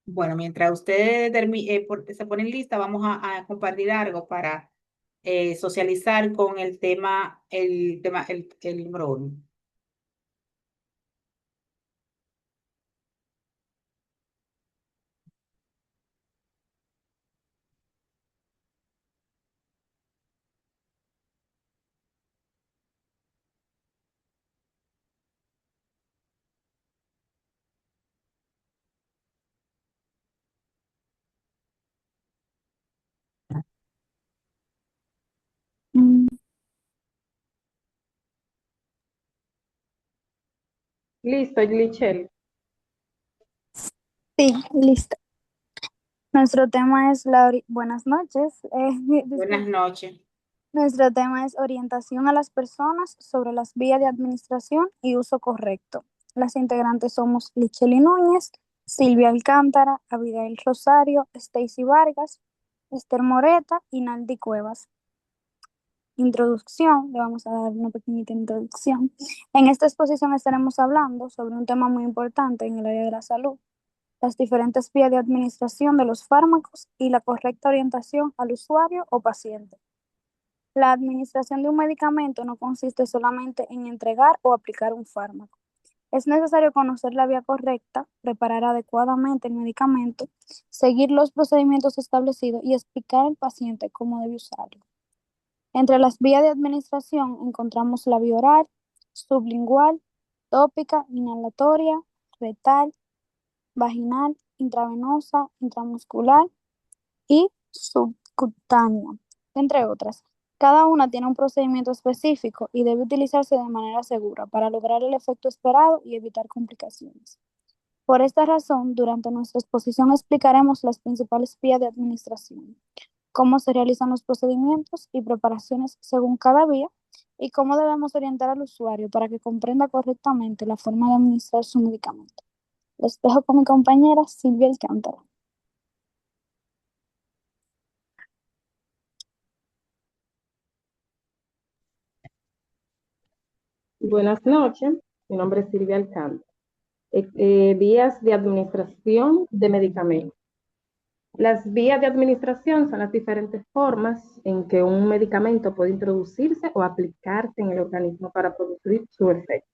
Bueno, mientras ustedes se ponen listas, vamos a compartir algo para socializar con el número 1. Listo, Lichelle. Sí, listo. Nuestro tema es buenas noches. Buenas Disculpe. noches. Nuestro tema es orientación a las personas sobre las vías de administración y uso correcto. Las integrantes somos Lichely Núñez, Silvia Alcántara, Abigail Rosario, Stacy Vargas, Esther Moreta y Naldi Cuevas. Introducción, le vamos a dar una pequeñita introducción. En esta exposición estaremos hablando sobre un tema muy importante en el área de la salud, las diferentes vías de administración de los fármacos y la correcta orientación al usuario o paciente. La administración de un medicamento no consiste solamente en entregar o aplicar un fármaco. Es necesario conocer la vía correcta, preparar adecuadamente el medicamento, seguir los procedimientos establecidos y explicar al paciente cómo debe usarlo. Entre las vías de administración encontramos la vía oral, sublingual, tópica, inhalatoria, rectal, vaginal, intravenosa, intramuscular y subcutánea, entre otras. Cada una tiene un procedimiento específico y debe utilizarse de manera segura para lograr el efecto esperado y evitar complicaciones. Por esta razón, durante nuestra exposición explicaremos las principales vías de administración, cómo se realizan los procedimientos y preparaciones según cada vía y cómo debemos orientar al usuario para que comprenda correctamente la forma de administrar su medicamento. Les dejo con mi compañera Silvia Alcántara. Buenas noches, mi nombre es Silvia Alcántara. Vías de administración de medicamentos. Las vías de administración son las diferentes formas en que un medicamento puede introducirse o aplicarse en el organismo para producir su efecto.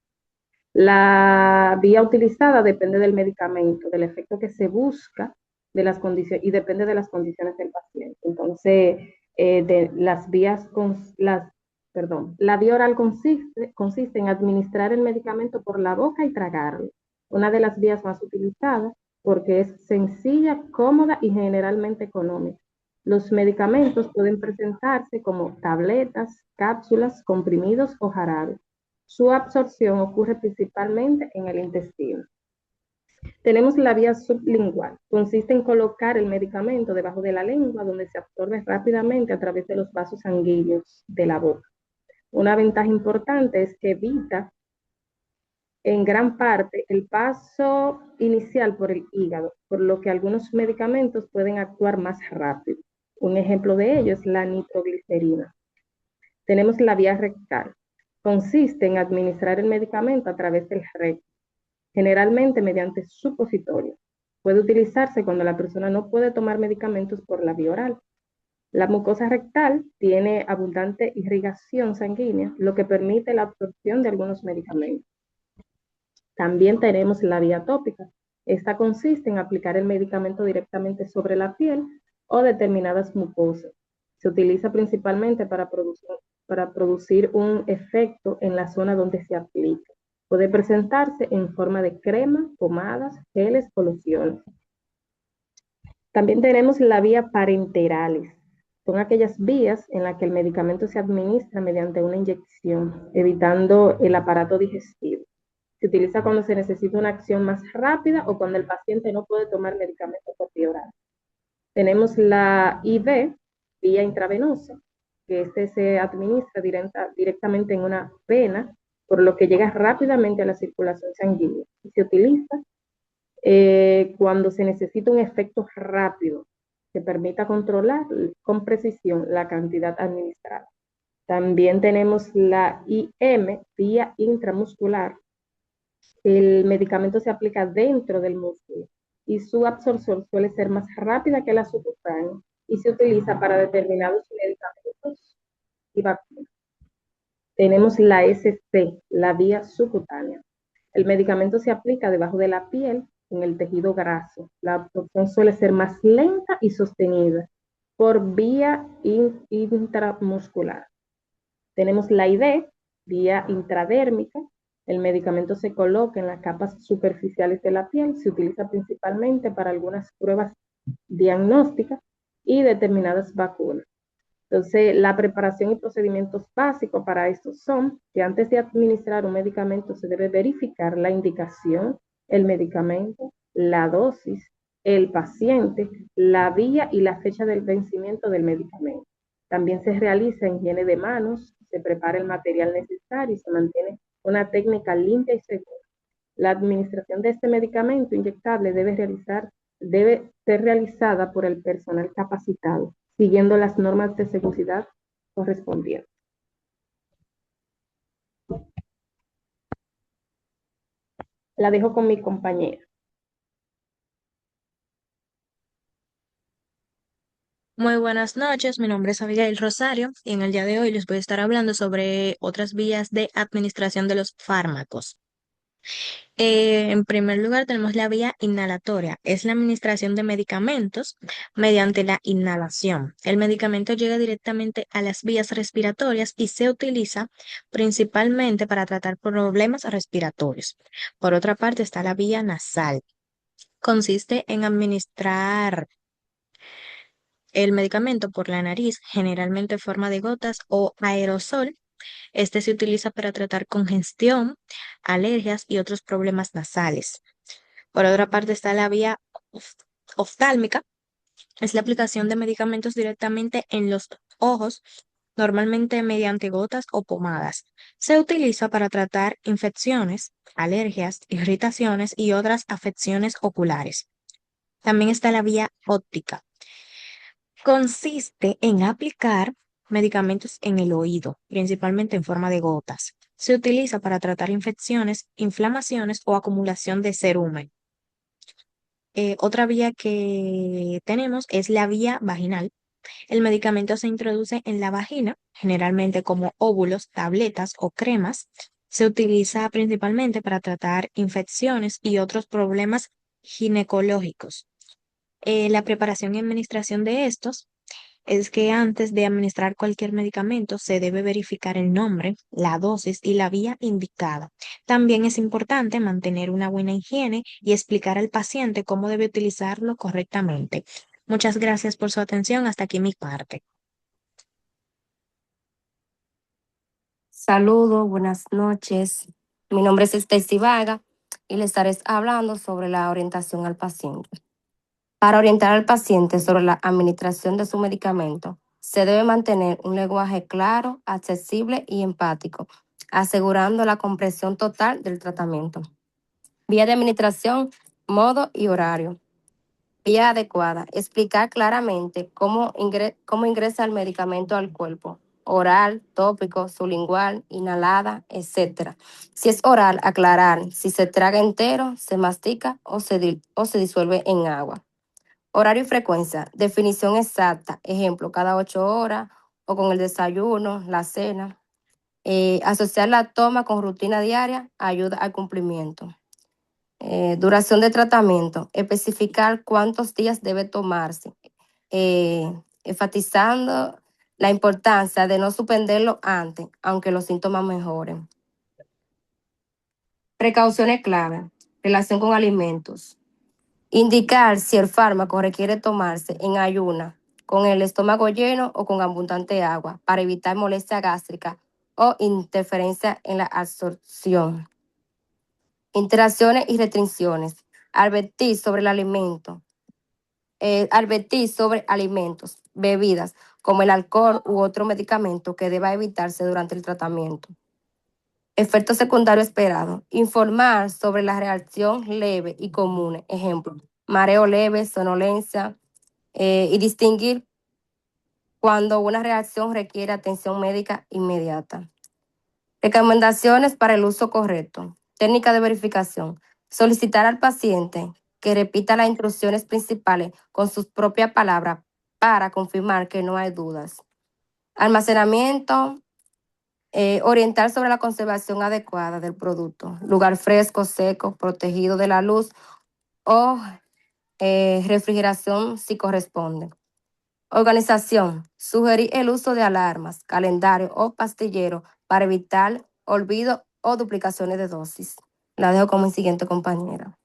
La vía utilizada depende del medicamento, del efecto que se busca, de las condiciones, y depende de las condiciones del paciente. Entonces, la vía oral consiste en administrar el medicamento por la boca y tragarlo. Una de las vías más utilizadas porque es sencilla, cómoda y generalmente económica. Los medicamentos pueden presentarse como tabletas, cápsulas, comprimidos o jarabes. Su absorción ocurre principalmente en el intestino. Tenemos la vía sublingual. Consiste en colocar el medicamento debajo de la lengua donde se absorbe rápidamente a través de los vasos sanguíneos de la boca. Una ventaja importante es que evita en gran parte el paso inicial por el hígado, por lo que algunos medicamentos pueden actuar más rápido. Un ejemplo de ello es la nitroglicerina. Tenemos la vía rectal. Consiste en administrar el medicamento a través del recto, generalmente mediante supositorio. Puede utilizarse cuando la persona no puede tomar medicamentos por la vía oral. La mucosa rectal tiene abundante irrigación sanguínea, lo que permite la absorción de algunos medicamentos. También tenemos la vía tópica. Esta consiste en aplicar el medicamento directamente sobre la piel o determinadas mucosas. Se utiliza principalmente para producir un efecto en la zona donde se aplica. Puede presentarse en forma de crema, pomadas, geles o lociones. También tenemos la vía parenteralis. Son aquellas vías en las que el medicamento se administra mediante una inyección, evitando el aparato digestivo. Se utiliza cuando se necesita una acción más rápida o cuando el paciente no puede tomar medicamento por vía oral. Tenemos la IV, vía intravenosa, que se administra directamente en una vena, por lo que llega rápidamente a la circulación sanguínea. Y se utiliza cuando se necesita un efecto rápido que permita controlar con precisión la cantidad administrada. También tenemos la IM, vía intramuscular. El medicamento se aplica dentro del músculo y su absorción suele ser más rápida que la subcutánea y se utiliza para determinados medicamentos y vacunas. Tenemos la SC, la vía subcutánea. El medicamento se aplica debajo de la piel en el tejido graso. La absorción suele ser más lenta y sostenida por vía intramuscular. Tenemos la ID, vía intradérmica. El medicamento se coloca en las capas superficiales de la piel, se utiliza principalmente para algunas pruebas diagnósticas y determinadas vacunas. Entonces, la preparación y procedimientos básicos para esto son que antes de administrar un medicamento se debe verificar la indicación, el medicamento, la dosis, el paciente, la vía y la fecha del vencimiento del medicamento. También se realiza higiene de manos, se prepara el material necesario y se mantiene una técnica limpia y segura. La administración de este medicamento inyectable debe ser realizada por el personal capacitado, siguiendo las normas de seguridad correspondientes. La dejo con mi compañera. Muy buenas noches, mi nombre es Abigail Rosario y en el día de hoy les voy a estar hablando sobre otras vías de administración de los fármacos. En primer lugar tenemos la vía inhalatoria, es la administración de medicamentos mediante la inhalación. El medicamento llega directamente a las vías respiratorias y se utiliza principalmente para tratar problemas respiratorios. Por otra parte está la vía nasal. Consiste en administrar el medicamento por la nariz, generalmente en forma de gotas o aerosol. Este se utiliza para tratar congestión, alergias y otros problemas nasales. Por otra parte está la vía oftálmica, es la aplicación de medicamentos directamente en los ojos, normalmente mediante gotas o pomadas. Se utiliza para tratar infecciones, alergias, irritaciones y otras afecciones oculares. También está la vía óptica. Consiste en aplicar medicamentos en el oído, principalmente en forma de gotas. Se utiliza para tratar infecciones, inflamaciones o acumulación de cerumen. Otra vía que tenemos es la vía vaginal. El medicamento se introduce en la vagina, generalmente como óvulos, tabletas o cremas. Se utiliza principalmente para tratar infecciones y otros problemas ginecológicos. La preparación y administración de estos es que antes de administrar cualquier medicamento se debe verificar el nombre, la dosis y la vía indicada. También es importante mantener una buena higiene y explicar al paciente cómo debe utilizarlo correctamente. Muchas gracias por su atención. Hasta aquí mi parte. Saludos, buenas noches. Mi nombre es Stacy Vaga y le estaré hablando sobre la orientación al paciente. Para orientar al paciente sobre la administración de su medicamento, se debe mantener un lenguaje claro, accesible y empático, asegurando la comprensión total del tratamiento. Vía de administración, modo y horario. Vía adecuada. Explicar claramente cómo ingresa el medicamento al cuerpo. Oral, tópico, sublingual, inhalada, etc. Si es oral, aclarar si se traga entero, se mastica o se disuelve en agua. Horario y frecuencia. Definición exacta. Ejemplo, cada 8 horas o con el desayuno, la cena. Asociar la toma con rutina diaria ayuda al cumplimiento. Duración de tratamiento, especificar cuántos días debe tomarse, enfatizando la importancia de no suspenderlo antes, aunque los síntomas mejoren. Precauciones clave, relación con alimentos. Indicar si el fármaco requiere tomarse en ayuna, con el estómago lleno o con abundante agua, para evitar molestia gástrica o interferencia en la absorción. Interacciones y restricciones. Advertir sobre el alimento. Advertir sobre alimentos, bebidas, como el alcohol u otro medicamento que deba evitarse durante el tratamiento. Efecto secundario esperado. Informar sobre la reacción leve y común. Ejemplo, mareo leve, somnolencia, y distinguir cuando una reacción requiere atención médica inmediata. Recomendaciones para el uso correcto. Técnica de verificación. Solicitar al paciente que repita las instrucciones principales con sus propias palabras para confirmar que no hay dudas. Almacenamiento. Orientar sobre la conservación adecuada del producto. Lugar fresco, seco, protegido de la luz o refrigeración si corresponde. Organización. Sugerir el uso de alarmas, calendario o pastillero para evitar olvido o duplicaciones de dosis. La dejo como siguiente compañera.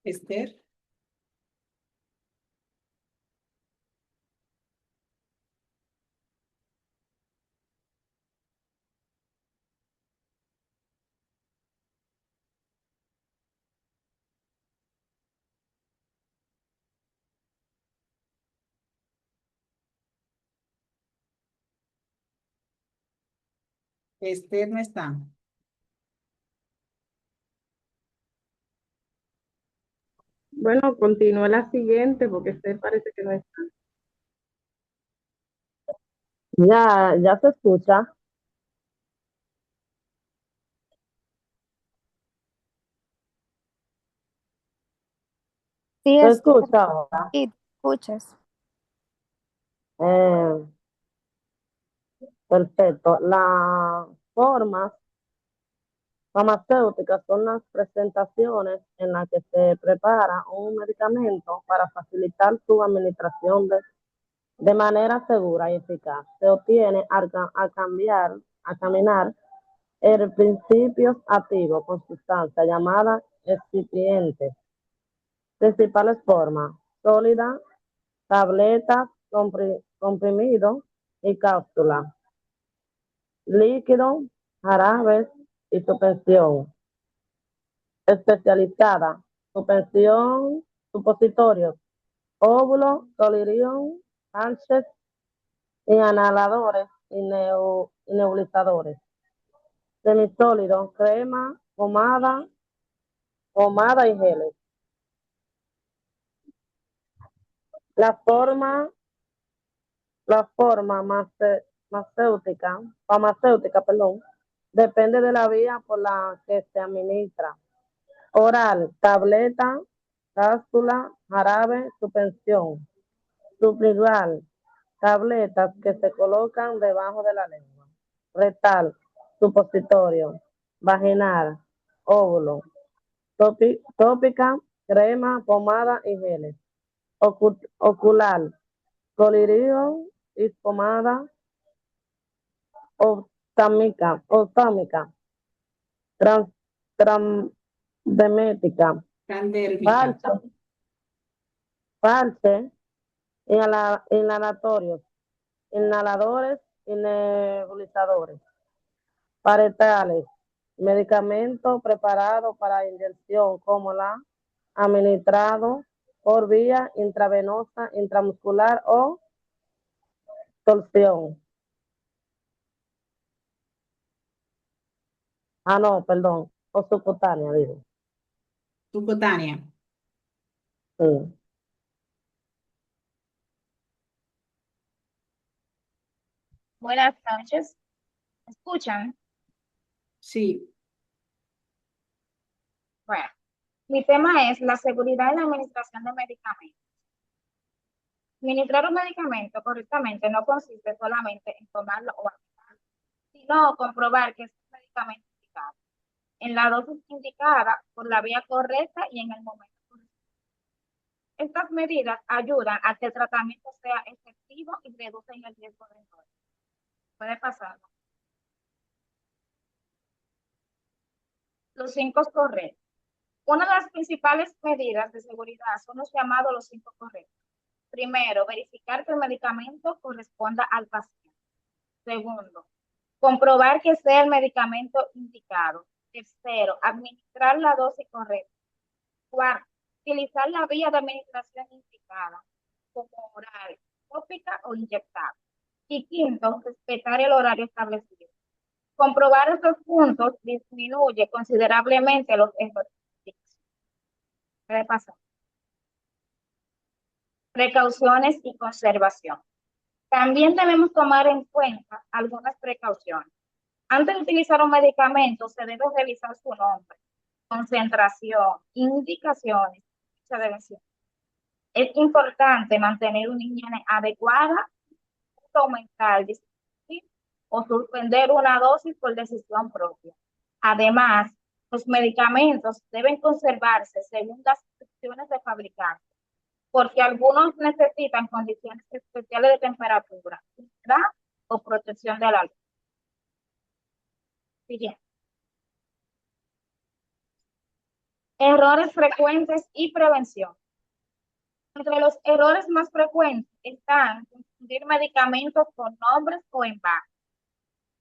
Esther. Esther no está. Bueno, continúa la siguiente porque este parece que no está. Ya se escucha. Sí, Se es, escucha ahora. sí, escuchas. Eh, Perfecto. Las formas farmacéuticas son las presentaciones en las que se prepara un medicamento para facilitar su administración de manera segura y eficaz. Se obtiene a caminar el principios activos con sustancia llamada excipientes. Principales formas: sólida, tabletas, comprimido y cápsula, líquido, jarabes y suspensión. Especializada: suspensión, supositorios, óvulos, colirión, anches, inhaladores y nebulizadores. Semisólido: crema, pomada y geles. La forma, la forma farmacéutica, perdón, depende de la vía por la que se administra. Oral: tableta, cápsula, jarabe, suspensión. Sublingual: tabletas que se colocan debajo de la lengua. Rectal: supositorio. Vaginal: óvulo. Tópica: crema, pomada y geles. Ocular: colirión y pomada. Optámica, transdemética, Candérmica. falsa, false, inhalatorios, inhaladores y nebulizadores. Paretales: medicamentos preparados para inyección como la administrado por vía intravenosa, intramuscular o torsión. No, perdón, o subcutánea, digo. Subcutánea. Sí. Buenas noches. ¿Me escuchan? Sí. Bueno, mi tema es la seguridad en la administración de medicamentos. Administrar un medicamento correctamente no consiste solamente en tomarlo o aplicarlo, sino comprobar que es un medicamento indicado, en la dosis indicada, por la vía correcta y en el momento correcto. Estas medidas ayudan a que el tratamiento sea efectivo y reducen el riesgo de error. Puede pasar. Los 5 correctos. Una de las principales medidas de seguridad son los llamados los 5 correctos. Primero, verificar que el medicamento corresponda al paciente. Segundo, comprobar que sea el medicamento indicado. Tercero, administrar la dosis correcta. Cuarto, utilizar la vía de administración indicada, como oral, tópica o inyectable. Y quinto, respetar el horario establecido. Comprobar estos puntos disminuye considerablemente los errores. Puede pasar. Precauciones y conservación. También debemos tomar en cuenta algunas precauciones. Antes de utilizar un medicamento, se debe revisar su nombre, concentración, indicaciones, fecha de vencimiento. Es importante mantener una higiene adecuada, aumentar o suspender una dosis por decisión propia. Además, los medicamentos deben conservarse según las instrucciones de fabricante, porque algunos necesitan condiciones especiales de temperatura, humedad o protección de la luz. Siguiente. Errores frecuentes y prevención. Entre los errores más frecuentes están confundir medicamentos con nombres o envases,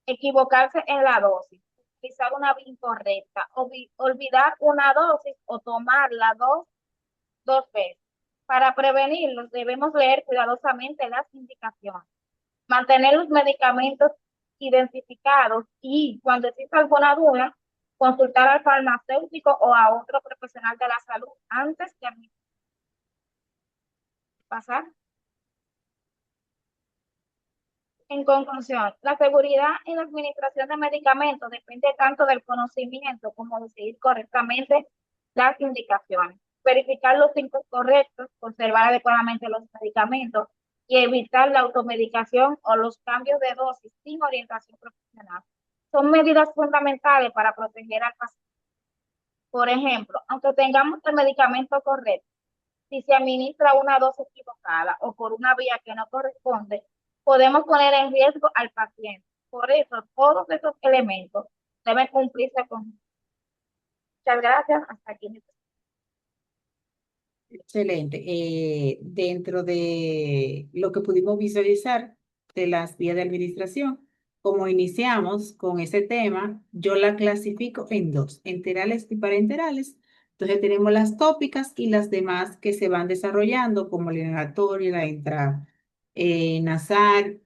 equivocarse en la dosis, utilizar una vía incorrecta, olvidar una dosis o tomarla dos veces. Para prevenirlos, debemos leer cuidadosamente las indicaciones, mantener los medicamentos identificados y cuando exista alguna duda, consultar al farmacéutico o a otro profesional de la salud antes de pasar. En conclusión, la seguridad en la administración de medicamentos depende tanto del conocimiento como de seguir correctamente las indicaciones, verificar los tiempos correctos, conservar adecuadamente los medicamentos y evitar la automedicación o los cambios de dosis sin orientación profesional. Son medidas fundamentales para proteger al paciente. Por ejemplo, aunque tengamos el medicamento correcto, si se administra una dosis equivocada o por una vía que no corresponde, podemos poner en riesgo al paciente. Por eso, todos estos elementos deben cumplirse con. Muchas gracias. Hasta aquí. Excelente. Dentro de lo que pudimos visualizar de las vías de administración, como iniciamos con ese tema, yo la clasifico en dos, enterales y parenterales. Entonces tenemos las tópicas y las demás que se van desarrollando, como la inhalatoria, la nasal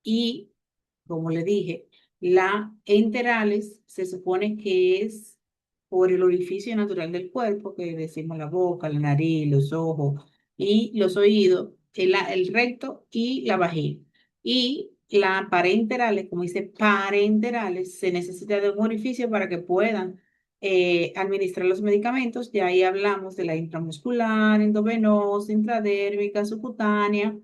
y, como le dije, la enterales se supone que es por el orificio natural del cuerpo, que decimos la boca, la nariz, los ojos y los oídos, el recto y la vagina. Y la parenterales, como dice parenterales, se necesita de un orificio para que puedan administrar los medicamentos. Ya ahí hablamos de la intramuscular, endovenosa, intradérmica, subcutánea,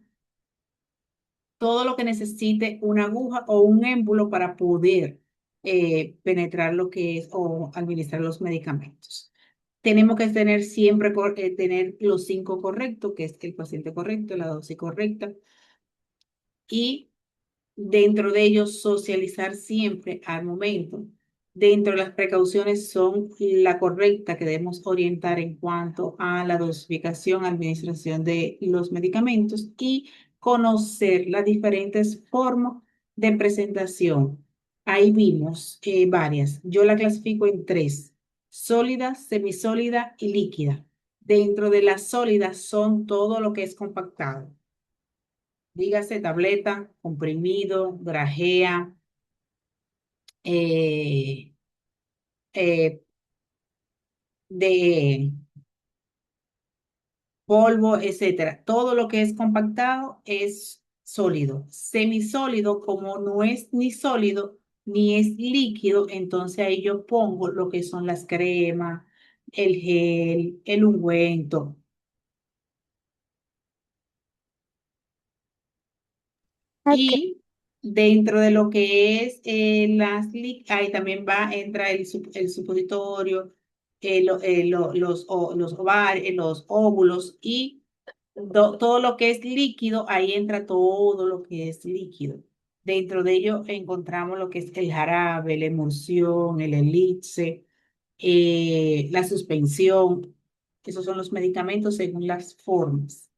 todo lo que necesite una aguja o un émbulo para poder penetrar lo que es o administrar los medicamentos. Tenemos que tener siempre tener los 5 correctos, que es el paciente correcto, la dosis correcta, y dentro de ellos socializar siempre al momento. Dentro de las precauciones son la correcta que debemos orientar en cuanto a la dosificación, administración de los medicamentos y conocer las diferentes formas de presentación. Ahí vimos varias. Yo la clasifico en 3: sólida, semisólida y líquida. Dentro de las sólidas son todo lo que es compactado. Dígase tableta, comprimido, grajea, eh, eh, de polvo, etcétera. Todo lo que es compactado es sólido. Semisólido, como no es ni sólido ni es líquido, entonces ahí yo pongo lo que son las cremas, el gel, el ungüento. Y dentro de lo que es ahí también entra el supositorio, los ovarios, los óvulos y todo lo que es líquido, ahí entra todo lo que es líquido. Dentro de ello encontramos lo que es el jarabe, la emulsión, el elixir, la suspensión. Esos son los medicamentos según las formas.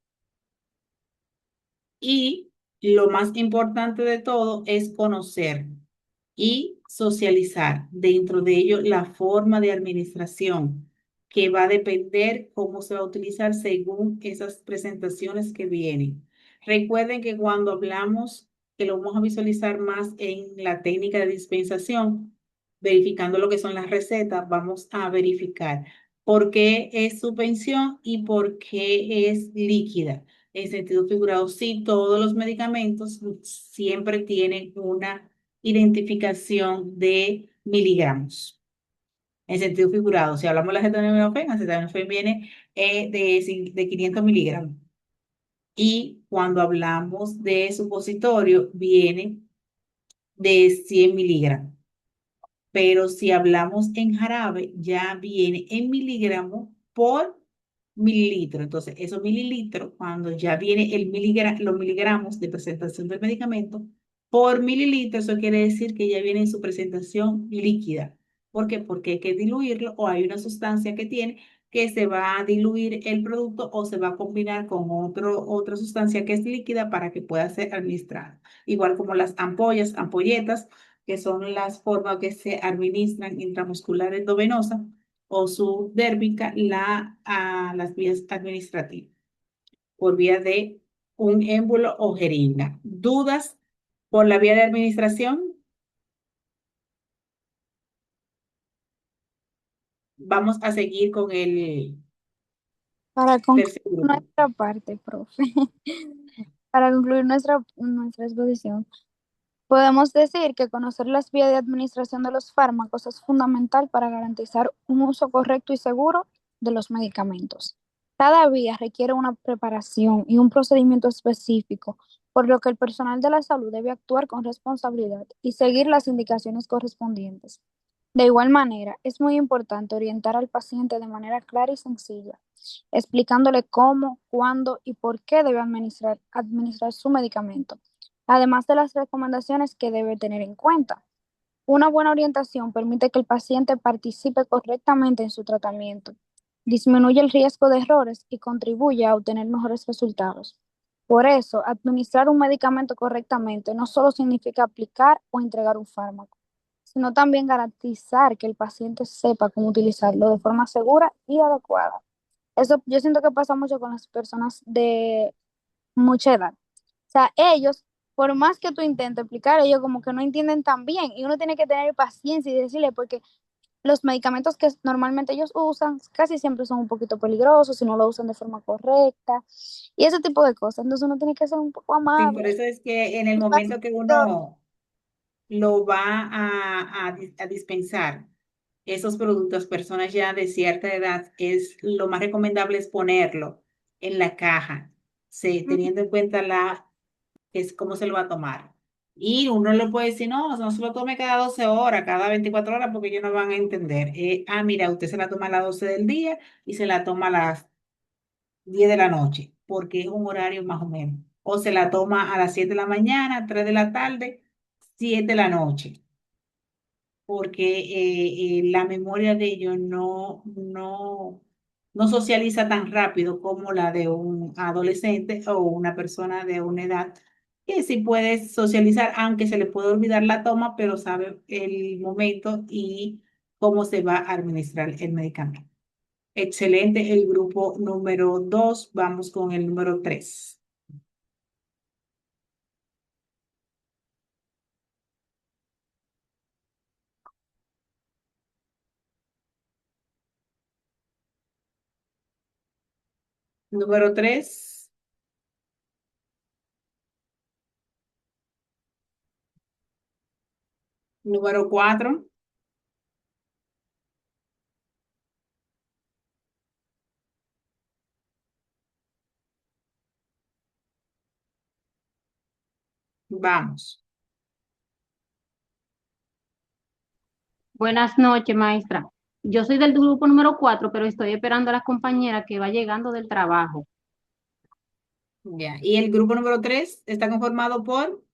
Y lo más importante de todo es conocer y socializar. Dentro de ello, la forma de administración, que va a depender cómo se va a utilizar según esas presentaciones que vienen. Recuerden que cuando hablamos, que lo vamos a visualizar más en la técnica de dispensación, verificando lo que son las recetas, vamos a verificar por qué es suspensión y por qué es líquida. En sentido figurado, sí, todos los medicamentos siempre tienen una identificación de miligramos. En sentido figurado, si hablamos de la acetaminofén viene de 500 miligramos. Y cuando hablamos de supositorio, viene de 100 miligramos. Pero si hablamos en jarabe, ya viene en miligramos por mililitro. Entonces, esos mililitros, cuando ya viene los miligramos de presentación del medicamento, por mililitro, eso quiere decir que ya viene en su presentación líquida. ¿Por qué? Porque hay que diluirlo o hay una sustancia que tiene que se va a diluir el producto o se va a combinar con otra sustancia que es líquida para que pueda ser administrada. Igual como las ampolletas, que son las formas que se administran intramuscular endovenosa o subdérmica a las vías administrativas por vía de un émbulo o jeringa. ¿Dudas Por la vía de administración, vamos a seguir con el Para concluir tercer grupo. nuestra parte, profe, para concluir nuestra exposición, podemos decir que conocer las vías de administración de los fármacos es fundamental para garantizar un uso correcto y seguro de los medicamentos. Cada vía requiere una preparación y un procedimiento específico, por lo que el personal de la salud debe actuar con responsabilidad y seguir las indicaciones correspondientes. De igual manera, es muy importante orientar al paciente de manera clara y sencilla, explicándole cómo, cuándo y por qué debe administrar su medicamento, además de las recomendaciones que debe tener en cuenta. Una buena orientación permite que el paciente participe correctamente en su tratamiento, disminuye el riesgo de errores y contribuye a obtener mejores resultados. Por eso, administrar un medicamento correctamente no solo significa aplicar o entregar un fármaco, sino también garantizar que el paciente sepa cómo utilizarlo de forma segura y adecuada. Eso yo siento que pasa mucho con las personas de mucha edad. O sea, ellos, por más que tú intentes explicar, ellos como que no entienden tan bien y uno tiene que tener paciencia y decirle porque los medicamentos que normalmente ellos usan casi siempre son un poquito peligrosos si no lo usan de forma correcta y ese tipo de cosas. Entonces uno tiene que ser un poco Sí, por amable eso es que en el y momento que paciente. uno lo va a dispensar, esos productos, personas ya de cierta edad, es lo más recomendable es ponerlo en la caja, teniendo en cuenta es cómo se lo va a tomar. Y uno le puede decir, no, no se lo tome cada 12 horas, cada 24 horas, porque ellos no van a entender. Mira, usted se la toma a las 12 del día y se la toma a las 10 de la noche, porque es un horario más o menos. O se la toma a las 7 de la mañana, 3 de la tarde, 7 de la noche, porque la memoria de ellos no socializa tan rápido como la de un adolescente o una persona de una edad que sí puede socializar, aunque se le puede olvidar la toma, pero sabe el momento y cómo se va a administrar el medicamento. Excelente, el grupo número 2. Vamos con el número 3. Número 3. Número 4. Vamos. Buenas noches, maestra. Yo soy del grupo número 4, pero estoy esperando a la compañera que va llegando del trabajo. Ya. Y el grupo número 3 está conformado por,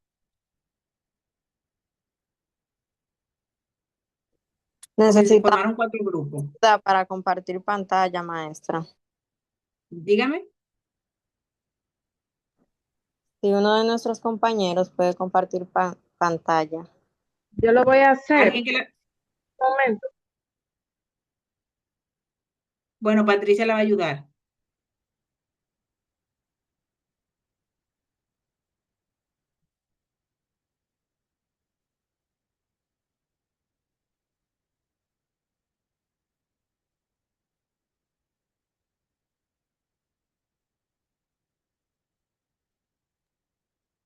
porque se Necesitamos formaron 4 grupos. ayuda para compartir pantalla, maestra. Dígame. Si uno de nuestros compañeros puede compartir pantalla. Yo lo voy a hacer. ¿Alguien que la... Un momento. Bueno, Patricia la va a ayudar.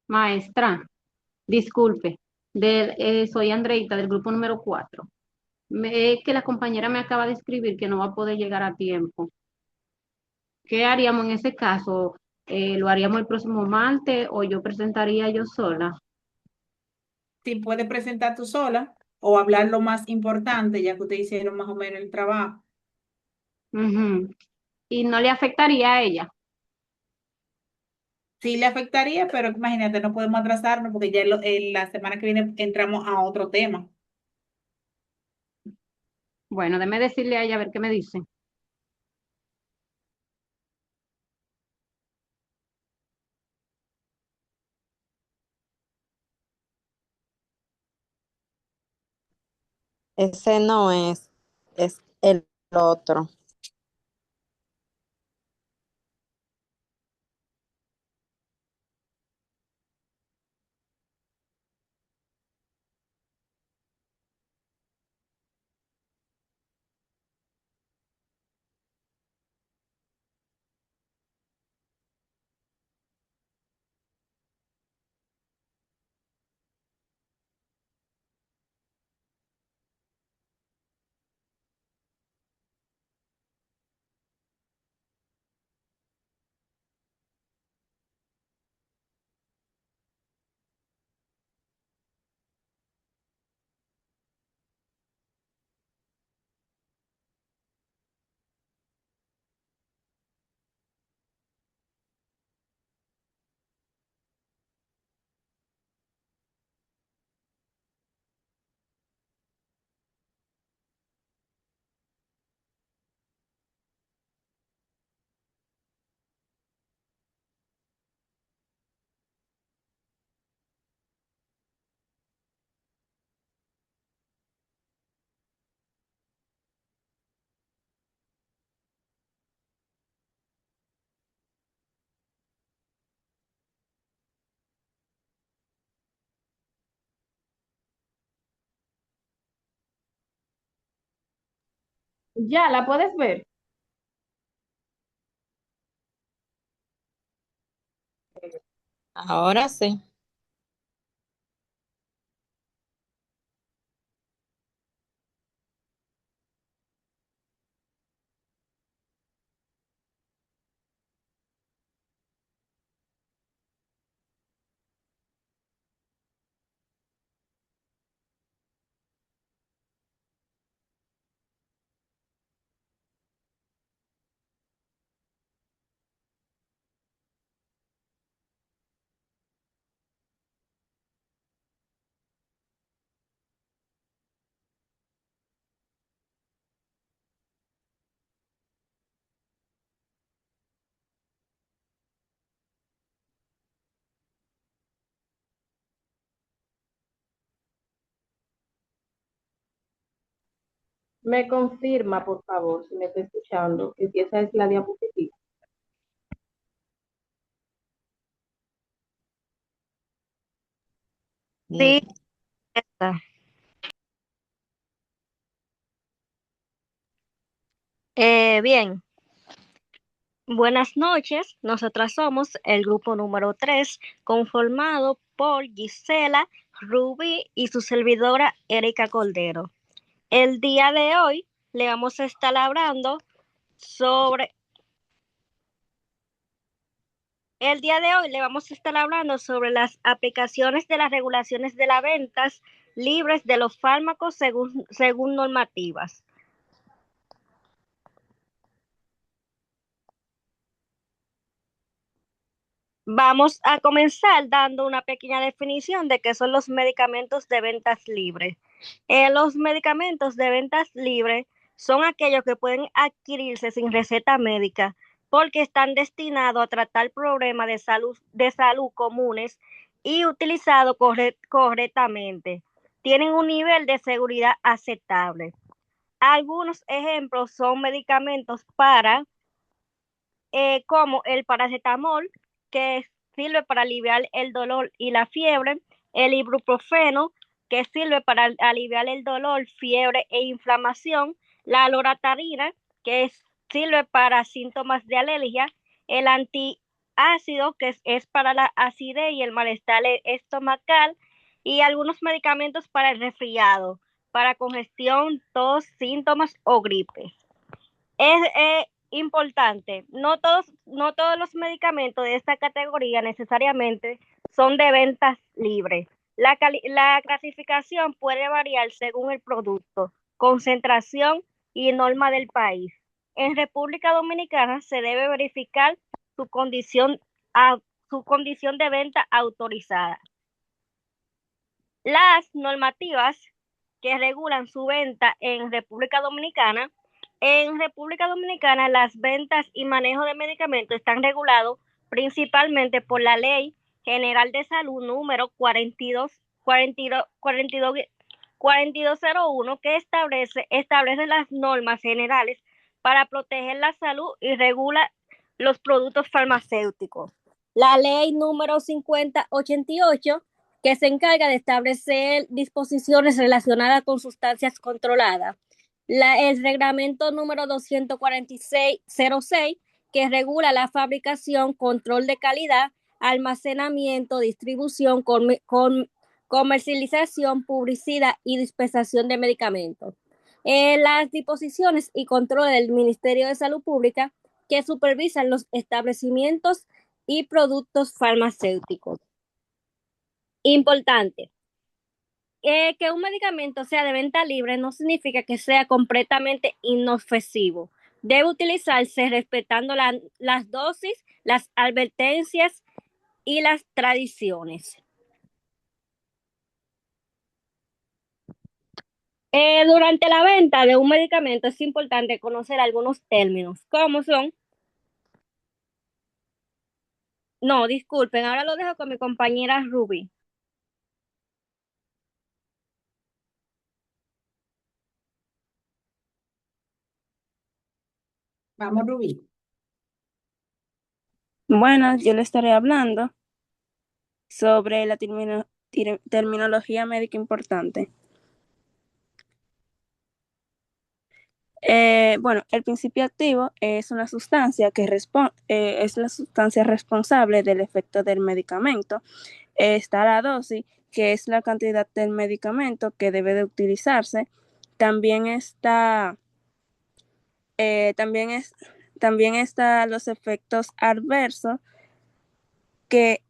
Maestra, disculpe, soy Andreita del grupo número 4. Es que la compañera me acaba de escribir que no va a poder llegar a tiempo. ¿Qué haríamos en ese caso? ¿Lo haríamos el próximo martes o yo presentaría yo sola? Si puede presentar tú sola o hablar lo más importante, ya que ustedes hicieron más o menos el trabajo. Ujú. ¿Y no le afectaría a ella? Sí le afectaría, pero imagínate, no podemos atrasarnos porque ya en la semana que viene entramos a otro tema. Bueno, déme decirle a ella a ver qué me dice. Ese no es el otro. Ya, ¿la puedes ver? Ahora sí. Me confirma, por favor, si me está escuchando, que si esa es la diapositiva. Sí, está. Bien, buenas noches. Nosotras somos el grupo número 3, conformado por Gisela, Rubí y su servidora Erika Cordero. El día de hoy le vamos a estar hablando sobre El día de hoy le vamos a estar hablando sobre las aplicaciones de las regulaciones de las ventas libres de los fármacos según normativas. Vamos a comenzar dando una pequeña definición de qué son los medicamentos de ventas libres. Los medicamentos de ventas libres son aquellos que pueden adquirirse sin receta médica porque están destinados a tratar problemas de salud comunes y utilizados correctamente. Tienen un nivel de seguridad aceptable. Algunos ejemplos son medicamentos para como el paracetamol, que sirve para aliviar el dolor y la fiebre, el ibuprofeno, que sirve para aliviar el dolor, fiebre e inflamación, la loratadina, sirve para síntomas de alergia, el antiácido, que es para la acidez y el malestar estomacal, y algunos medicamentos para el resfriado, para congestión, tos, síntomas o gripe. Es importante, no todos los medicamentos de esta categoría necesariamente son de ventas libres. La clasificación puede variar según el producto, concentración y norma del país. En República Dominicana se debe verificar su condición, su condición de venta autorizada. Las normativas que regulan su venta en República Dominicana las ventas y manejo de medicamentos están regulados principalmente por la Ley General de Salud número 4201 que establece las normas generales para proteger la salud y regula los productos farmacéuticos. La ley número 5088 que se encarga de establecer disposiciones relacionadas con sustancias controladas. El reglamento número 24606, que regula la fabricación, control de calidad, almacenamiento, distribución, comercialización, publicidad y dispensación de medicamentos. Las disposiciones y controles del Ministerio de Salud Pública que supervisan los establecimientos y productos farmacéuticos. Importante. Que un medicamento sea de venta libre no significa que sea completamente inofensivo. Debe utilizarse respetando las dosis, las advertencias y las tradiciones. Durante la venta de un medicamento es importante conocer algunos términos, como son. No, disculpen, ahora lo dejo con mi compañera Ruby. Vamos, Rubí. Bueno, yo le estaré hablando sobre la terminología médica importante. Bueno, el principio activo es una sustancia que es la sustancia responsable del efecto del medicamento. Está la dosis, que es la cantidad del medicamento que debe de utilizarse. También está, eh, también es, también está los efectos adversos, que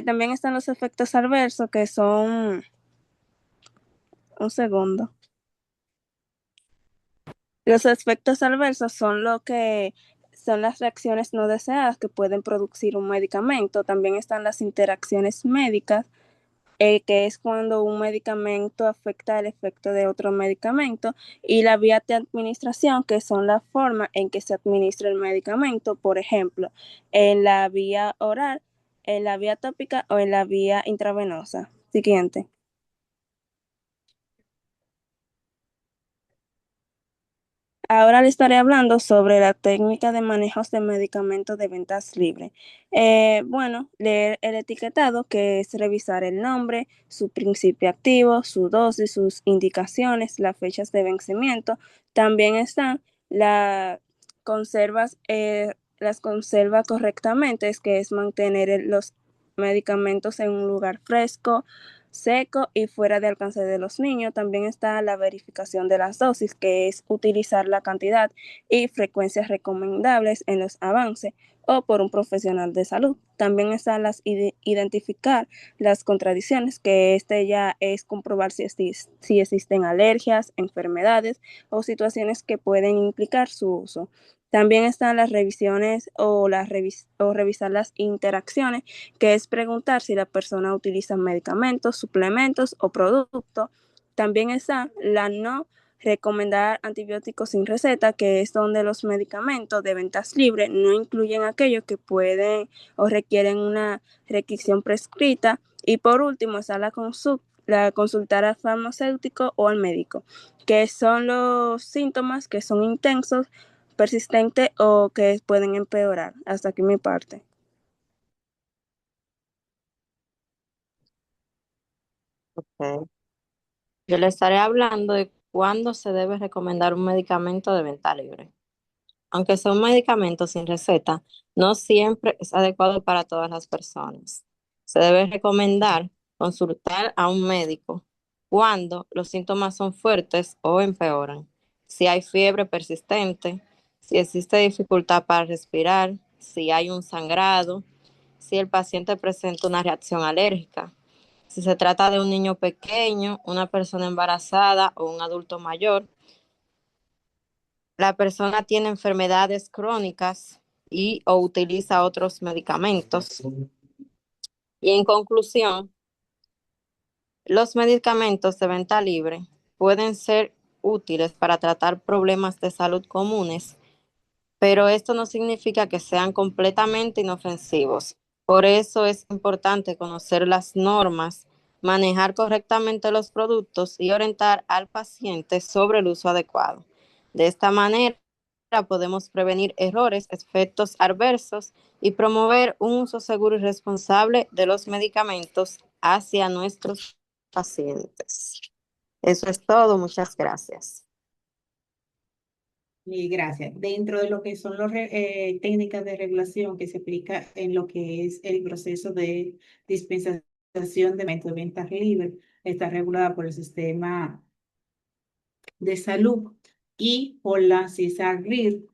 también están los efectos adversos que son, un segundo. Los efectos adversos son lo que son las reacciones no deseadas que pueden producir un medicamento. También están las interacciones médicas, que es cuando un medicamento afecta el efecto de otro medicamento, y la vía de administración, que son la forma en que se administra el medicamento, por ejemplo, en la vía oral, en la vía tópica o en la vía intravenosa. Siguiente. Ahora le estaré hablando sobre la técnica de manejos de medicamentos de ventas libres. Bueno, leer el etiquetado, que es revisar el nombre, su principio activo, su dosis, sus indicaciones, las fechas de vencimiento. También están las las conserva correctamente, es que es mantener los medicamentos en un lugar fresco, seco y fuera de alcance de los niños. También está la verificación de las dosis, que es utilizar la cantidad y frecuencias recomendables en los avances o por un profesional de salud. También está identificar las contradicciones, que este ya es comprobar si existen alergias, enfermedades o situaciones que pueden implicar su uso. También están las revisiones o revisar las interacciones, que es preguntar si la persona utiliza medicamentos, suplementos o productos. También está la no recomendar antibióticos sin receta, que es donde los medicamentos de ventas libres no incluyen aquellos que pueden o requieren una requisición prescrita. Y por último está la consultar al farmacéutico o al médico, que son los síntomas que son intensos, persistentes o que pueden empeorar. Hasta aquí mi parte. Ok. Yo le estaré hablando de cuándo se debe recomendar un medicamento de venta libre. Aunque sea un medicamento sin receta, no siempre es adecuado para todas las personas. Se debe recomendar consultar a un médico cuando los síntomas son fuertes o empeoran, si hay fiebre persistente, si existe dificultad para respirar, si hay un sangrado, si el paciente presenta una reacción alérgica, si se trata de un niño pequeño, una persona embarazada o un adulto mayor, la persona tiene enfermedades crónicas y o utiliza otros medicamentos. Y en conclusión, los medicamentos de venta libre pueden ser útiles para tratar problemas de salud comunes, pero esto no significa que sean completamente inofensivos. Por eso es importante conocer las normas, manejar correctamente los productos y orientar al paciente sobre el uso adecuado. De esta manera podemos prevenir errores, efectos adversos y promover un uso seguro y responsable de los medicamentos hacia nuestros pacientes. Eso es todo. Muchas gracias. Y gracias. Dentro de lo que son las técnicas de regulación que se aplica en lo que es el proceso de dispensación de medicamentos de venta libre, está regulada por el sistema de salud y por la CISAR-RIR,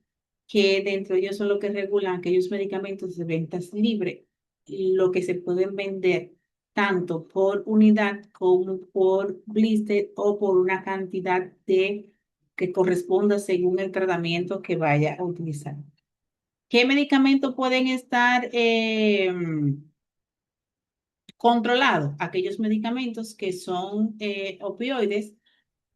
que dentro de ellos son lo que regulan aquellos medicamentos de ventas libre, lo que se pueden vender tanto por unidad como por blister o por una cantidad de que corresponda según el tratamiento que vaya a utilizar. ¿Qué medicamentos pueden estar controlados? Aquellos medicamentos que son opioides.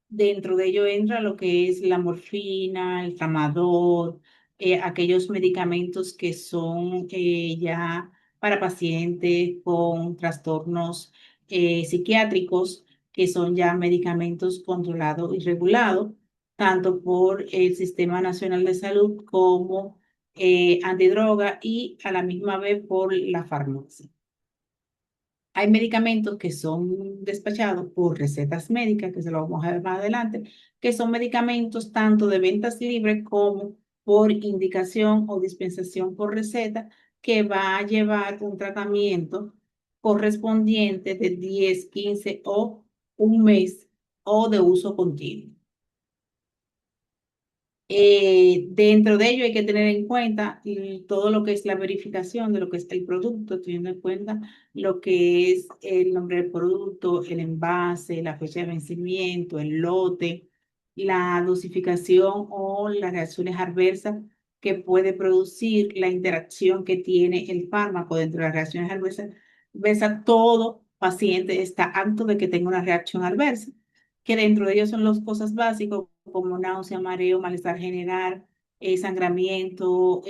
Dentro de ello entra lo que es la morfina, el tramador, aquellos medicamentos que son ya para pacientes con trastornos psiquiátricos, que son ya medicamentos controlados y regulados, tanto por el Sistema Nacional de Salud como antidroga y a la misma vez por la farmacia. Hay medicamentos que son despachados por recetas médicas, que se lo vamos a ver más adelante, que son medicamentos tanto de ventas libres como por indicación o dispensación por receta, que va a llevar un tratamiento correspondiente de 10, 15 o un mes o de uso continuo. Dentro de ello hay que tener en cuenta todo lo que es la verificación de lo que es el producto, teniendo en cuenta lo que es el nombre del producto, el envase, la fecha de vencimiento, el lote, la dosificación o las reacciones adversas que puede producir la interacción que tiene el fármaco dentro de las reacciones adversas. Todo paciente está apto de que tenga una reacción adversa, que dentro de ellos son las cosas básicas como náusea, mareo, malestar general, sangramiento,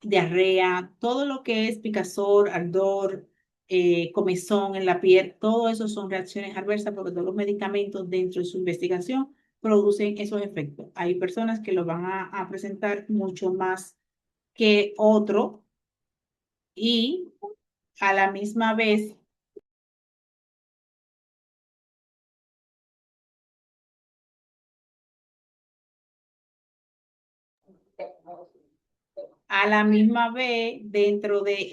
diarrea, todo lo que es picazón, ardor, comezón en la piel, todo eso son reacciones adversas porque todos los medicamentos dentro de su investigación producen esos efectos. Hay personas que lo van a presentar mucho más que otro y a la misma vez dentro de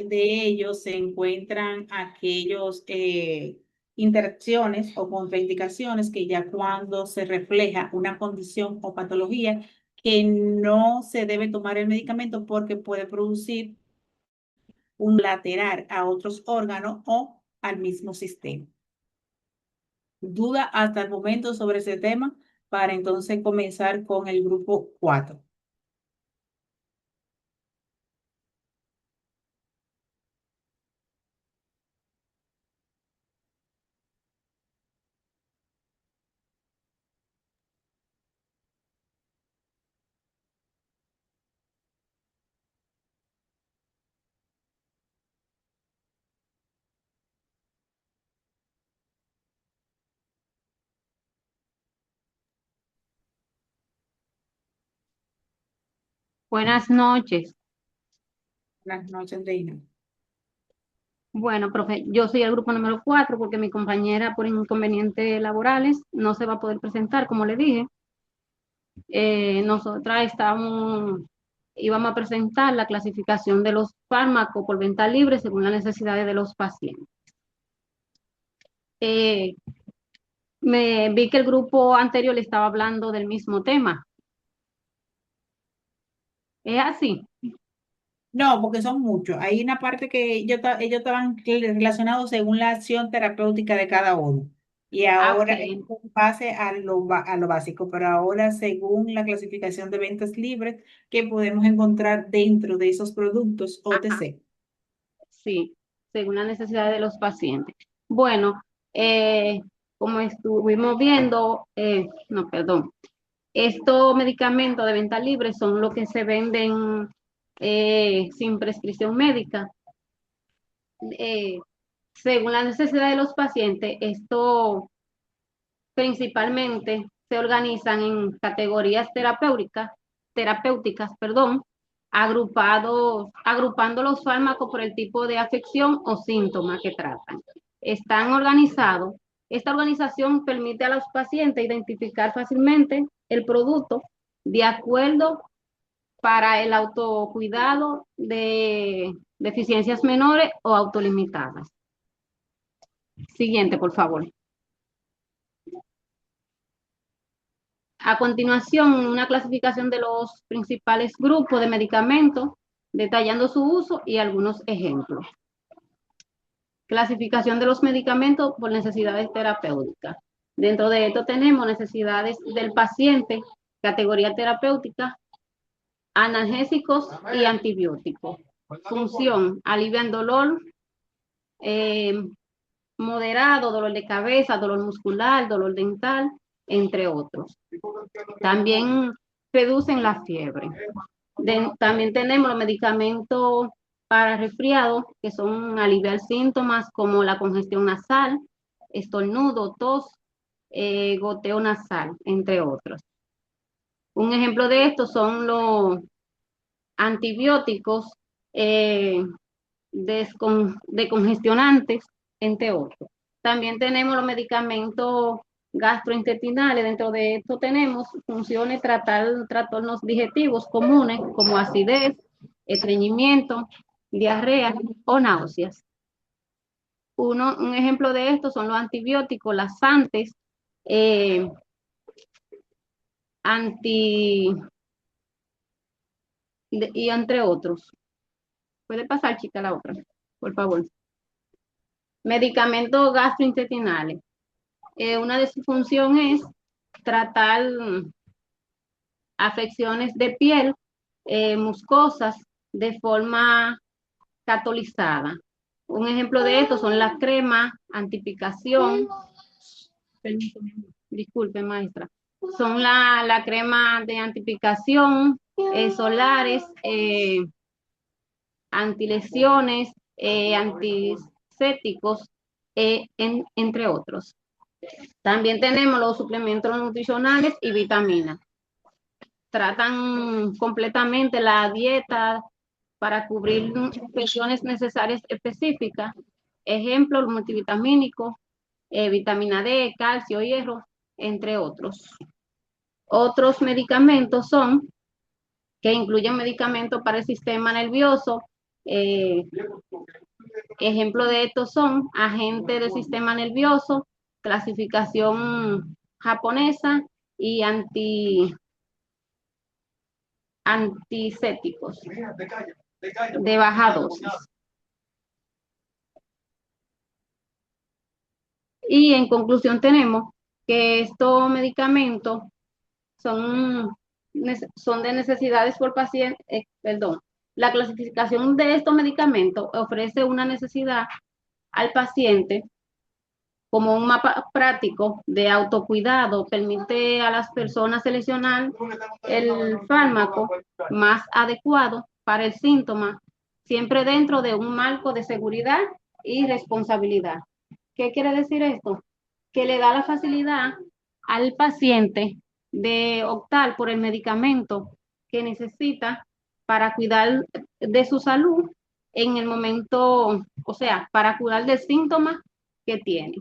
ellos se encuentran aquellos interacciones o contraindicaciones que ya cuando se refleja una condición o patología que no se debe tomar el medicamento porque puede producir un lateral a otros órganos o al mismo sistema. ¿Duda hasta el momento sobre ese tema? Para entonces comenzar con el grupo 4. Buenas noches. Buenas noches, Reina. Bueno, profe, yo soy el grupo número 4 porque mi compañera por inconvenientes laborales no se va a poder presentar, como le dije. Nosotras íbamos a presentar la clasificación de los fármacos por venta libre según las necesidades de los pacientes. Me vi que el grupo anterior le estaba hablando del mismo tema. ¿Es así? No, porque son muchos. Hay una parte que ellos estaban relacionados según la acción terapéutica de cada uno. Y ahora Ok. es con base a lo básico, pero ahora según la clasificación de ventas libres que podemos encontrar dentro de esos productos OTC. Sí, según las necesidades de los pacientes. Bueno, como estuvimos viendo, no, perdón, estos medicamentos de venta libre son los que se venden sin prescripción médica. Según la necesidad de los pacientes, esto principalmente se organizan en categorías terapéuticas, perdón, agrupando los fármacos por el tipo de afección o síntoma que tratan. Están organizados. Esta organización permite a los pacientes identificar fácilmente el producto de acuerdo para el autocuidado de deficiencias menores o autolimitadas. Siguiente, por favor. A continuación, una clasificación de los principales grupos de medicamentos, detallando su uso y algunos ejemplos. Clasificación de los medicamentos por necesidades terapéuticas. Dentro de esto tenemos necesidades del paciente, categoría terapéutica, analgésicos y antibióticos. Función, alivian dolor, moderado, dolor de cabeza, dolor muscular, dolor dental, entre otros. También reducen la fiebre. También tenemos los medicamentos para resfriado, que son aliviar síntomas como la congestión nasal, estornudo, tos, goteo nasal, entre otros. Un ejemplo de esto son los antibióticos decongestionantes, entre otros. También tenemos los medicamentos gastrointestinales. Dentro de esto tenemos funciones trastornos digestivos comunes como acidez, estreñimiento, diarrea o náuseas. Un ejemplo de esto son los antibióticos, laxantes, y entre otros. Puede pasar, chica, la otra, por favor. Medicamentos gastrointestinales. Una de sus funciones es tratar afecciones de piel muscosas de forma catalizada. Un ejemplo de esto son las cremas antipicación. Disculpe, maestra. Son la crema de antipicación, solares, antilesiones, antisépticos, entre otros. También tenemos los suplementos nutricionales y vitaminas. Tratan completamente la dieta para cubrir funciones necesarias específicas. Ejemplo, el multivitamínico, vitamina D, calcio, hierro, entre otros. Otros medicamentos son que incluyen medicamentos para el sistema nervioso. Ejemplo de estos son agentes del sistema nervioso, clasificación japonesa y antisépticos de baja dosis. Y en conclusión tenemos que estos medicamentos son de necesidades por paciente, la clasificación de estos medicamentos ofrece una necesidad al paciente como un mapa práctico de autocuidado, permite a las personas seleccionar el fármaco más adecuado para el síntoma, siempre dentro de un marco de seguridad y responsabilidad. ¿Qué quiere decir esto? Que le da la facilidad al paciente de optar por el medicamento que necesita para cuidar de su salud en el momento, o sea, para curar del síntoma que tiene.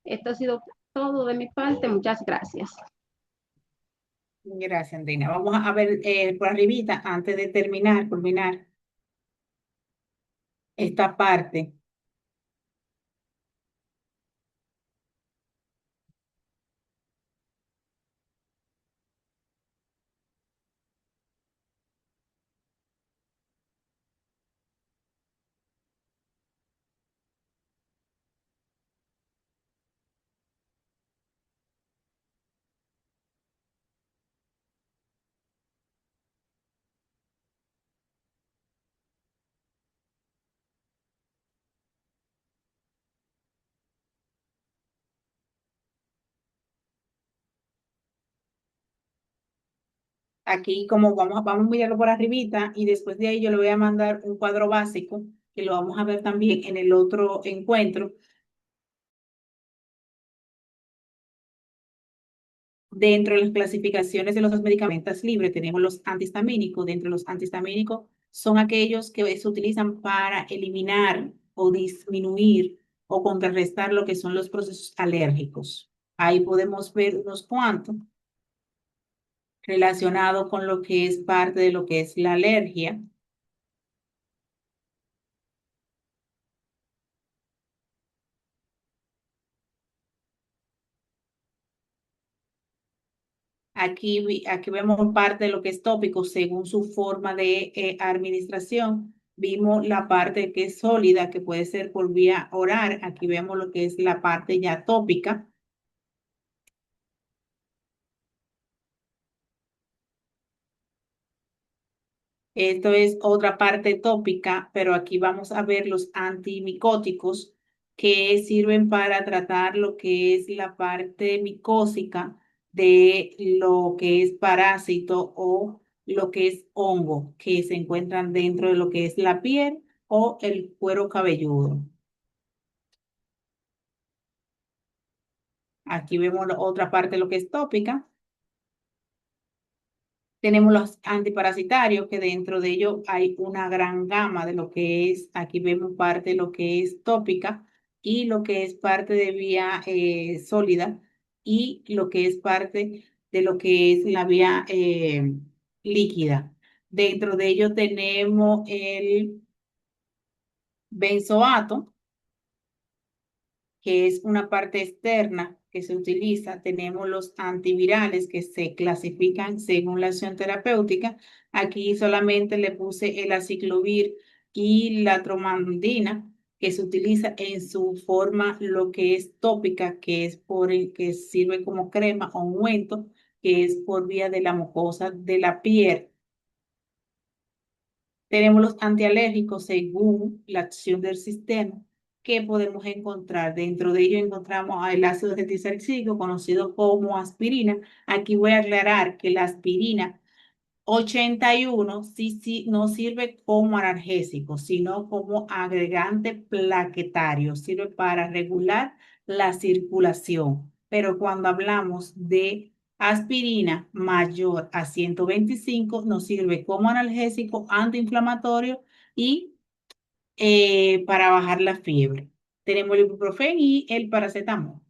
Esto ha sido todo de mi parte. Muchas gracias. Gracias, Andina. Vamos a ver por arribita, antes de culminar esta parte. Aquí como vamos a mirarlo por arribita y después de ahí yo le voy a mandar un cuadro básico que lo vamos a ver también en el otro encuentro. Dentro de las clasificaciones de los medicamentos libres tenemos los antihistamínicos. Dentro de los antihistamínicos son aquellos que se utilizan para eliminar o disminuir o contrarrestar lo que son los procesos alérgicos. Ahí podemos ver unos cuantos relacionados con lo que es parte de lo que es la alergia. Aquí vemos parte de lo que es tópico según su forma de administración. Vimos la parte que es sólida, que puede ser por vía oral. Aquí vemos lo que es la parte ya tópica. Esto es otra parte tópica, pero aquí vamos a ver los antimicóticos que sirven para tratar lo que es la parte micósica de lo que es parásito o lo que es hongo, que se encuentran dentro de lo que es la piel o el cuero cabelludo. Aquí vemos otra parte de lo que es tópica. Tenemos los antiparasitarios, que dentro de ellos hay una gran gama de lo que es, aquí vemos parte de lo que es tópica y lo que es parte de vía sólida y lo que es parte de lo que es la vía líquida. Dentro de ello tenemos el benzoato, que es una parte externa que se utiliza. Tenemos los antivirales que se clasifican según la acción terapéutica. Aquí solamente le puse el aciclovir y la tromandina, que se utiliza en su forma lo que es tópica, que es por el que sirve como crema o ungüento, que es por vía de la mucosa de la piel. Tenemos los antialérgicos según la acción del sistema que podemos encontrar. Dentro de ello encontramos el ácido acetilsalicílico, conocido como aspirina. Aquí voy a aclarar que la aspirina 81 sí, no sirve como analgésico, sino como agregante plaquetario. Sirve para regular la circulación. Pero cuando hablamos de aspirina mayor a 125, nos sirve como analgésico, antiinflamatorio y para bajar la fiebre. Tenemos el ibuprofeno y el paracetamol.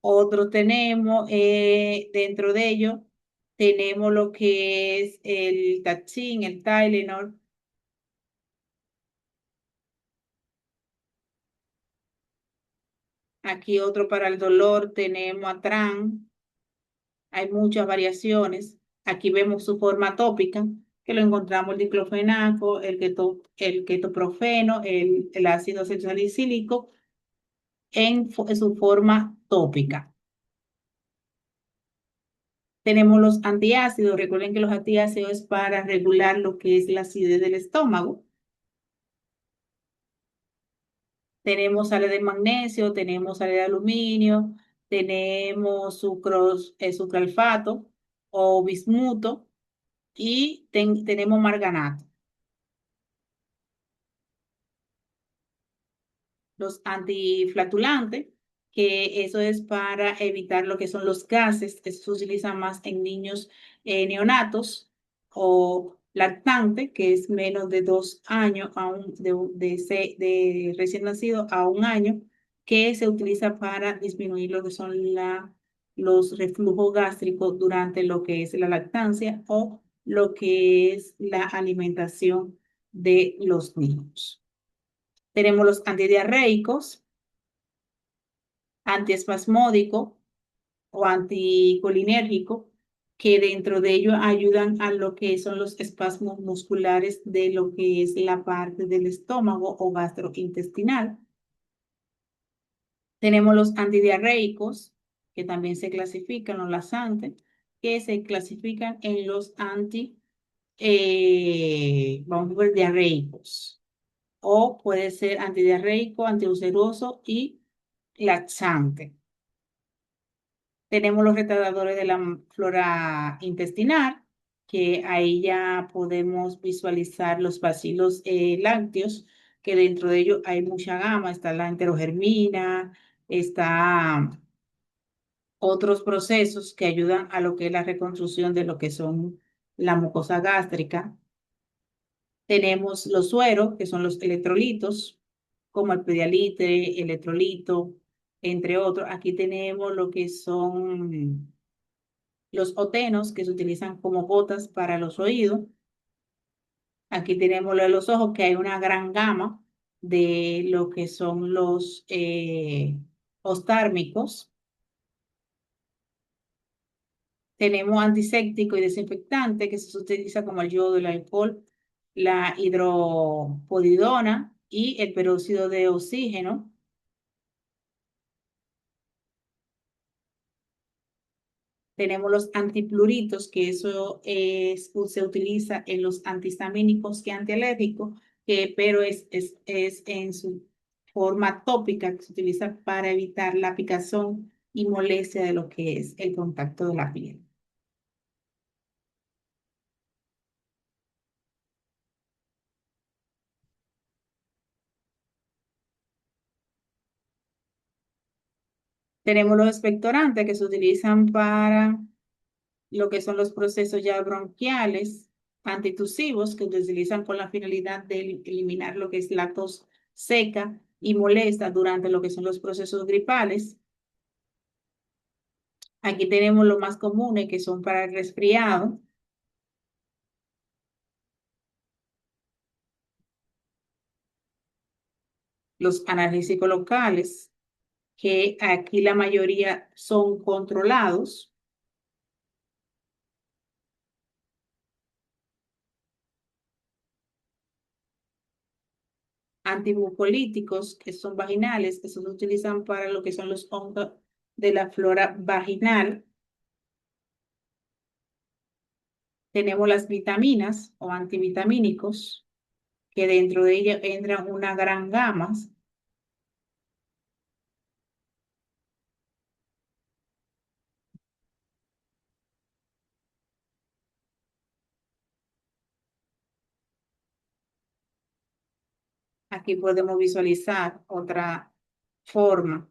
Otros tenemos, dentro de ellos, tenemos lo que es el Taxin, el Tylenol. Aquí otro para el dolor, tenemos Atran. Hay muchas variaciones. Aquí vemos su forma tópica, que lo encontramos el diclofenaco, el ketoprofeno, el ácido salicílico en su forma tópica. Tenemos los antiácidos. Recuerden que los antiácidos es para regular lo que es la acidez del estómago. Tenemos sales de magnesio, tenemos sales de aluminio, tenemos sucralfato o bismuto y tenemos marganato. Los antiflatulantes, que eso es para evitar lo que son los gases. Eso se utiliza más en niños neonatos o lactantes, que es menos de 2 años, de recién nacido a 1 año, que se utiliza para disminuir lo que son los reflujos gástricos durante lo que es la lactancia o lo que es la alimentación de los niños. Tenemos los antidiarreicos, antiespasmódico o anticolinérgico, que dentro de ello ayudan a lo que son los espasmos musculares de lo que es la parte del estómago o gastrointestinal. Tenemos los antidiarreicos, que también se clasifican, los laxantes, que se clasifican en los vamos a ver, diarreicos. O puede ser antidiarreico, antiulceroso y laxante. Tenemos los retardadores de la flora intestinal, que ahí ya podemos visualizar los bacilos lácteos, que dentro de ellos hay mucha gama. Está la enterogermina, está otros procesos que ayudan a lo que es la reconstrucción de lo que son la mucosa gástrica. Tenemos los sueros, que son los electrolitos, como el pedialite, electrolito, entre otros. Aquí tenemos lo que son los otenos, que se utilizan como gotas para los oídos. Aquí tenemos lo de los ojos, que hay una gran gama de lo que son los oftálmicos. Tenemos antiséptico y desinfectante, que se utiliza como el yodo, el alcohol, la hidropodidona y el peróxido de oxígeno. Tenemos los antipluritos, que eso se utiliza en los antihistamínicos y antialérgicos, pero es en su forma tópica, que se utiliza para evitar la picazón y molestia de lo que es el contacto de la piel. Tenemos los expectorantes que se utilizan para lo que son los procesos ya bronquiales, antitusivos, que se utilizan con la finalidad de eliminar lo que es la tos seca y molesta durante lo que son los procesos gripales. Aquí tenemos los más comunes que son para el resfriado. Los analgésicos locales, que aquí la mayoría son controlados. Antimucolíticos, que son vaginales, que se utilizan para lo que son los hongos de la flora vaginal. Tenemos las vitaminas o antivitamínicos, que dentro de ellas entran una gran gama. Aquí podemos visualizar otra forma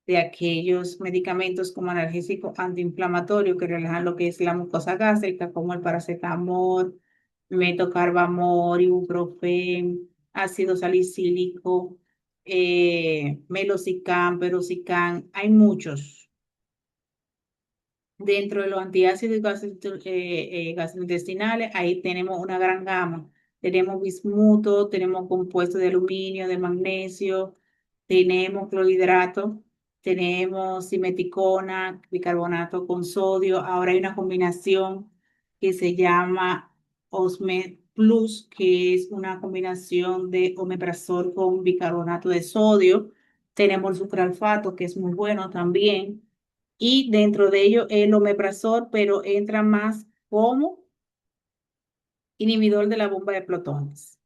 de aquellos medicamentos como analgésico antiinflamatorio que relajan lo que es la mucosa gástrica, como el paracetamol, metocarbamol, ibuprofen, ácido salicílico, meloxicam, peroxicam, hay muchos. Dentro de los antiácidos y gastrointestinales, ahí tenemos una gran gama. Tenemos bismuto, tenemos compuestos de aluminio, de magnesio, tenemos clorhidrato, tenemos simeticona, bicarbonato con sodio. Ahora hay una combinación que se llama Osmed Plus, que es una combinación de omeprazol con bicarbonato de sodio. Tenemos el sucralfato, que es muy bueno también. Y dentro de ello el omeprazol, pero entra más como inhibidor de la bomba de protones.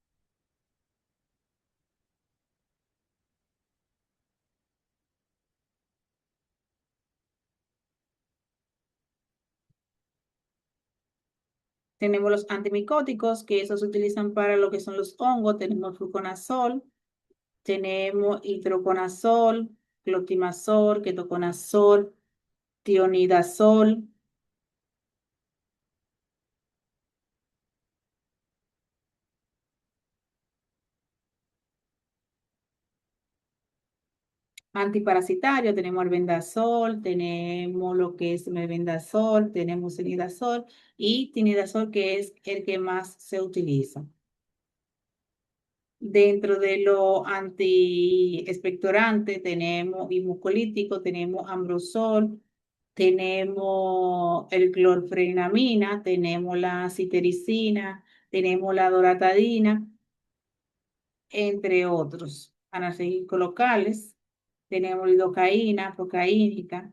Tenemos los antimicóticos, que esos se utilizan para lo que son los hongos. Tenemos fluconazol, tenemos hidroconazol, clotimazol, ketoconazol, tionidazol, antiparasitario, tenemos albendazol, tenemos lo que es mebendazol, tenemos cenidazol y tinidazol, que es el que más se utiliza. Dentro de lo antiexpectorante tenemos imucolítico, tenemos ambrosol, tenemos el clorfenamina, tenemos la citericina, tenemos la doratadina, entre otros. Analgésicos locales, tenemos lidocaína, procaínica.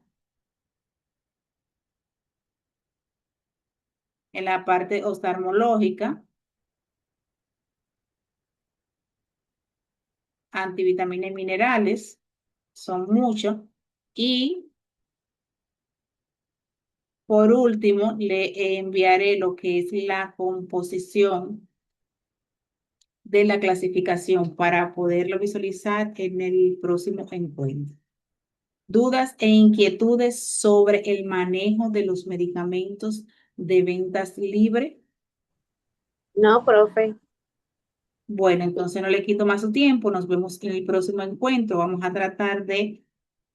En la parte oftalmológica, antivitaminas y minerales, son muchos. Y por último, le enviaré lo que es la composición de la clasificación para poderlo visualizar en el próximo encuentro. ¿Dudas e inquietudes sobre el manejo de los medicamentos de ventas libre? No, profe. Bueno, entonces no le quito más su tiempo. Nos vemos en el próximo encuentro. Vamos a tratar de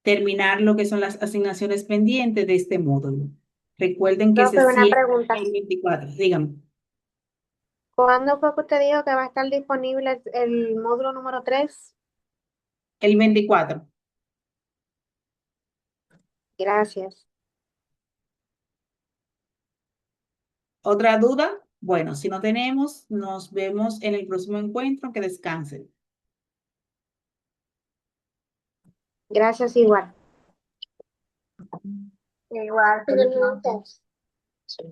terminar lo que son las asignaciones pendientes de este módulo. Recuerden que se Profe, una cierra pregunta. el 24. Dígame. ¿Cuándo fue que usted dijo que va a estar disponible el módulo número 3? El 24. Gracias. ¿Otra duda? Bueno, si no tenemos, nos vemos en el próximo encuentro. Que descansen. Gracias igual. Igual, feliz noche. Sí.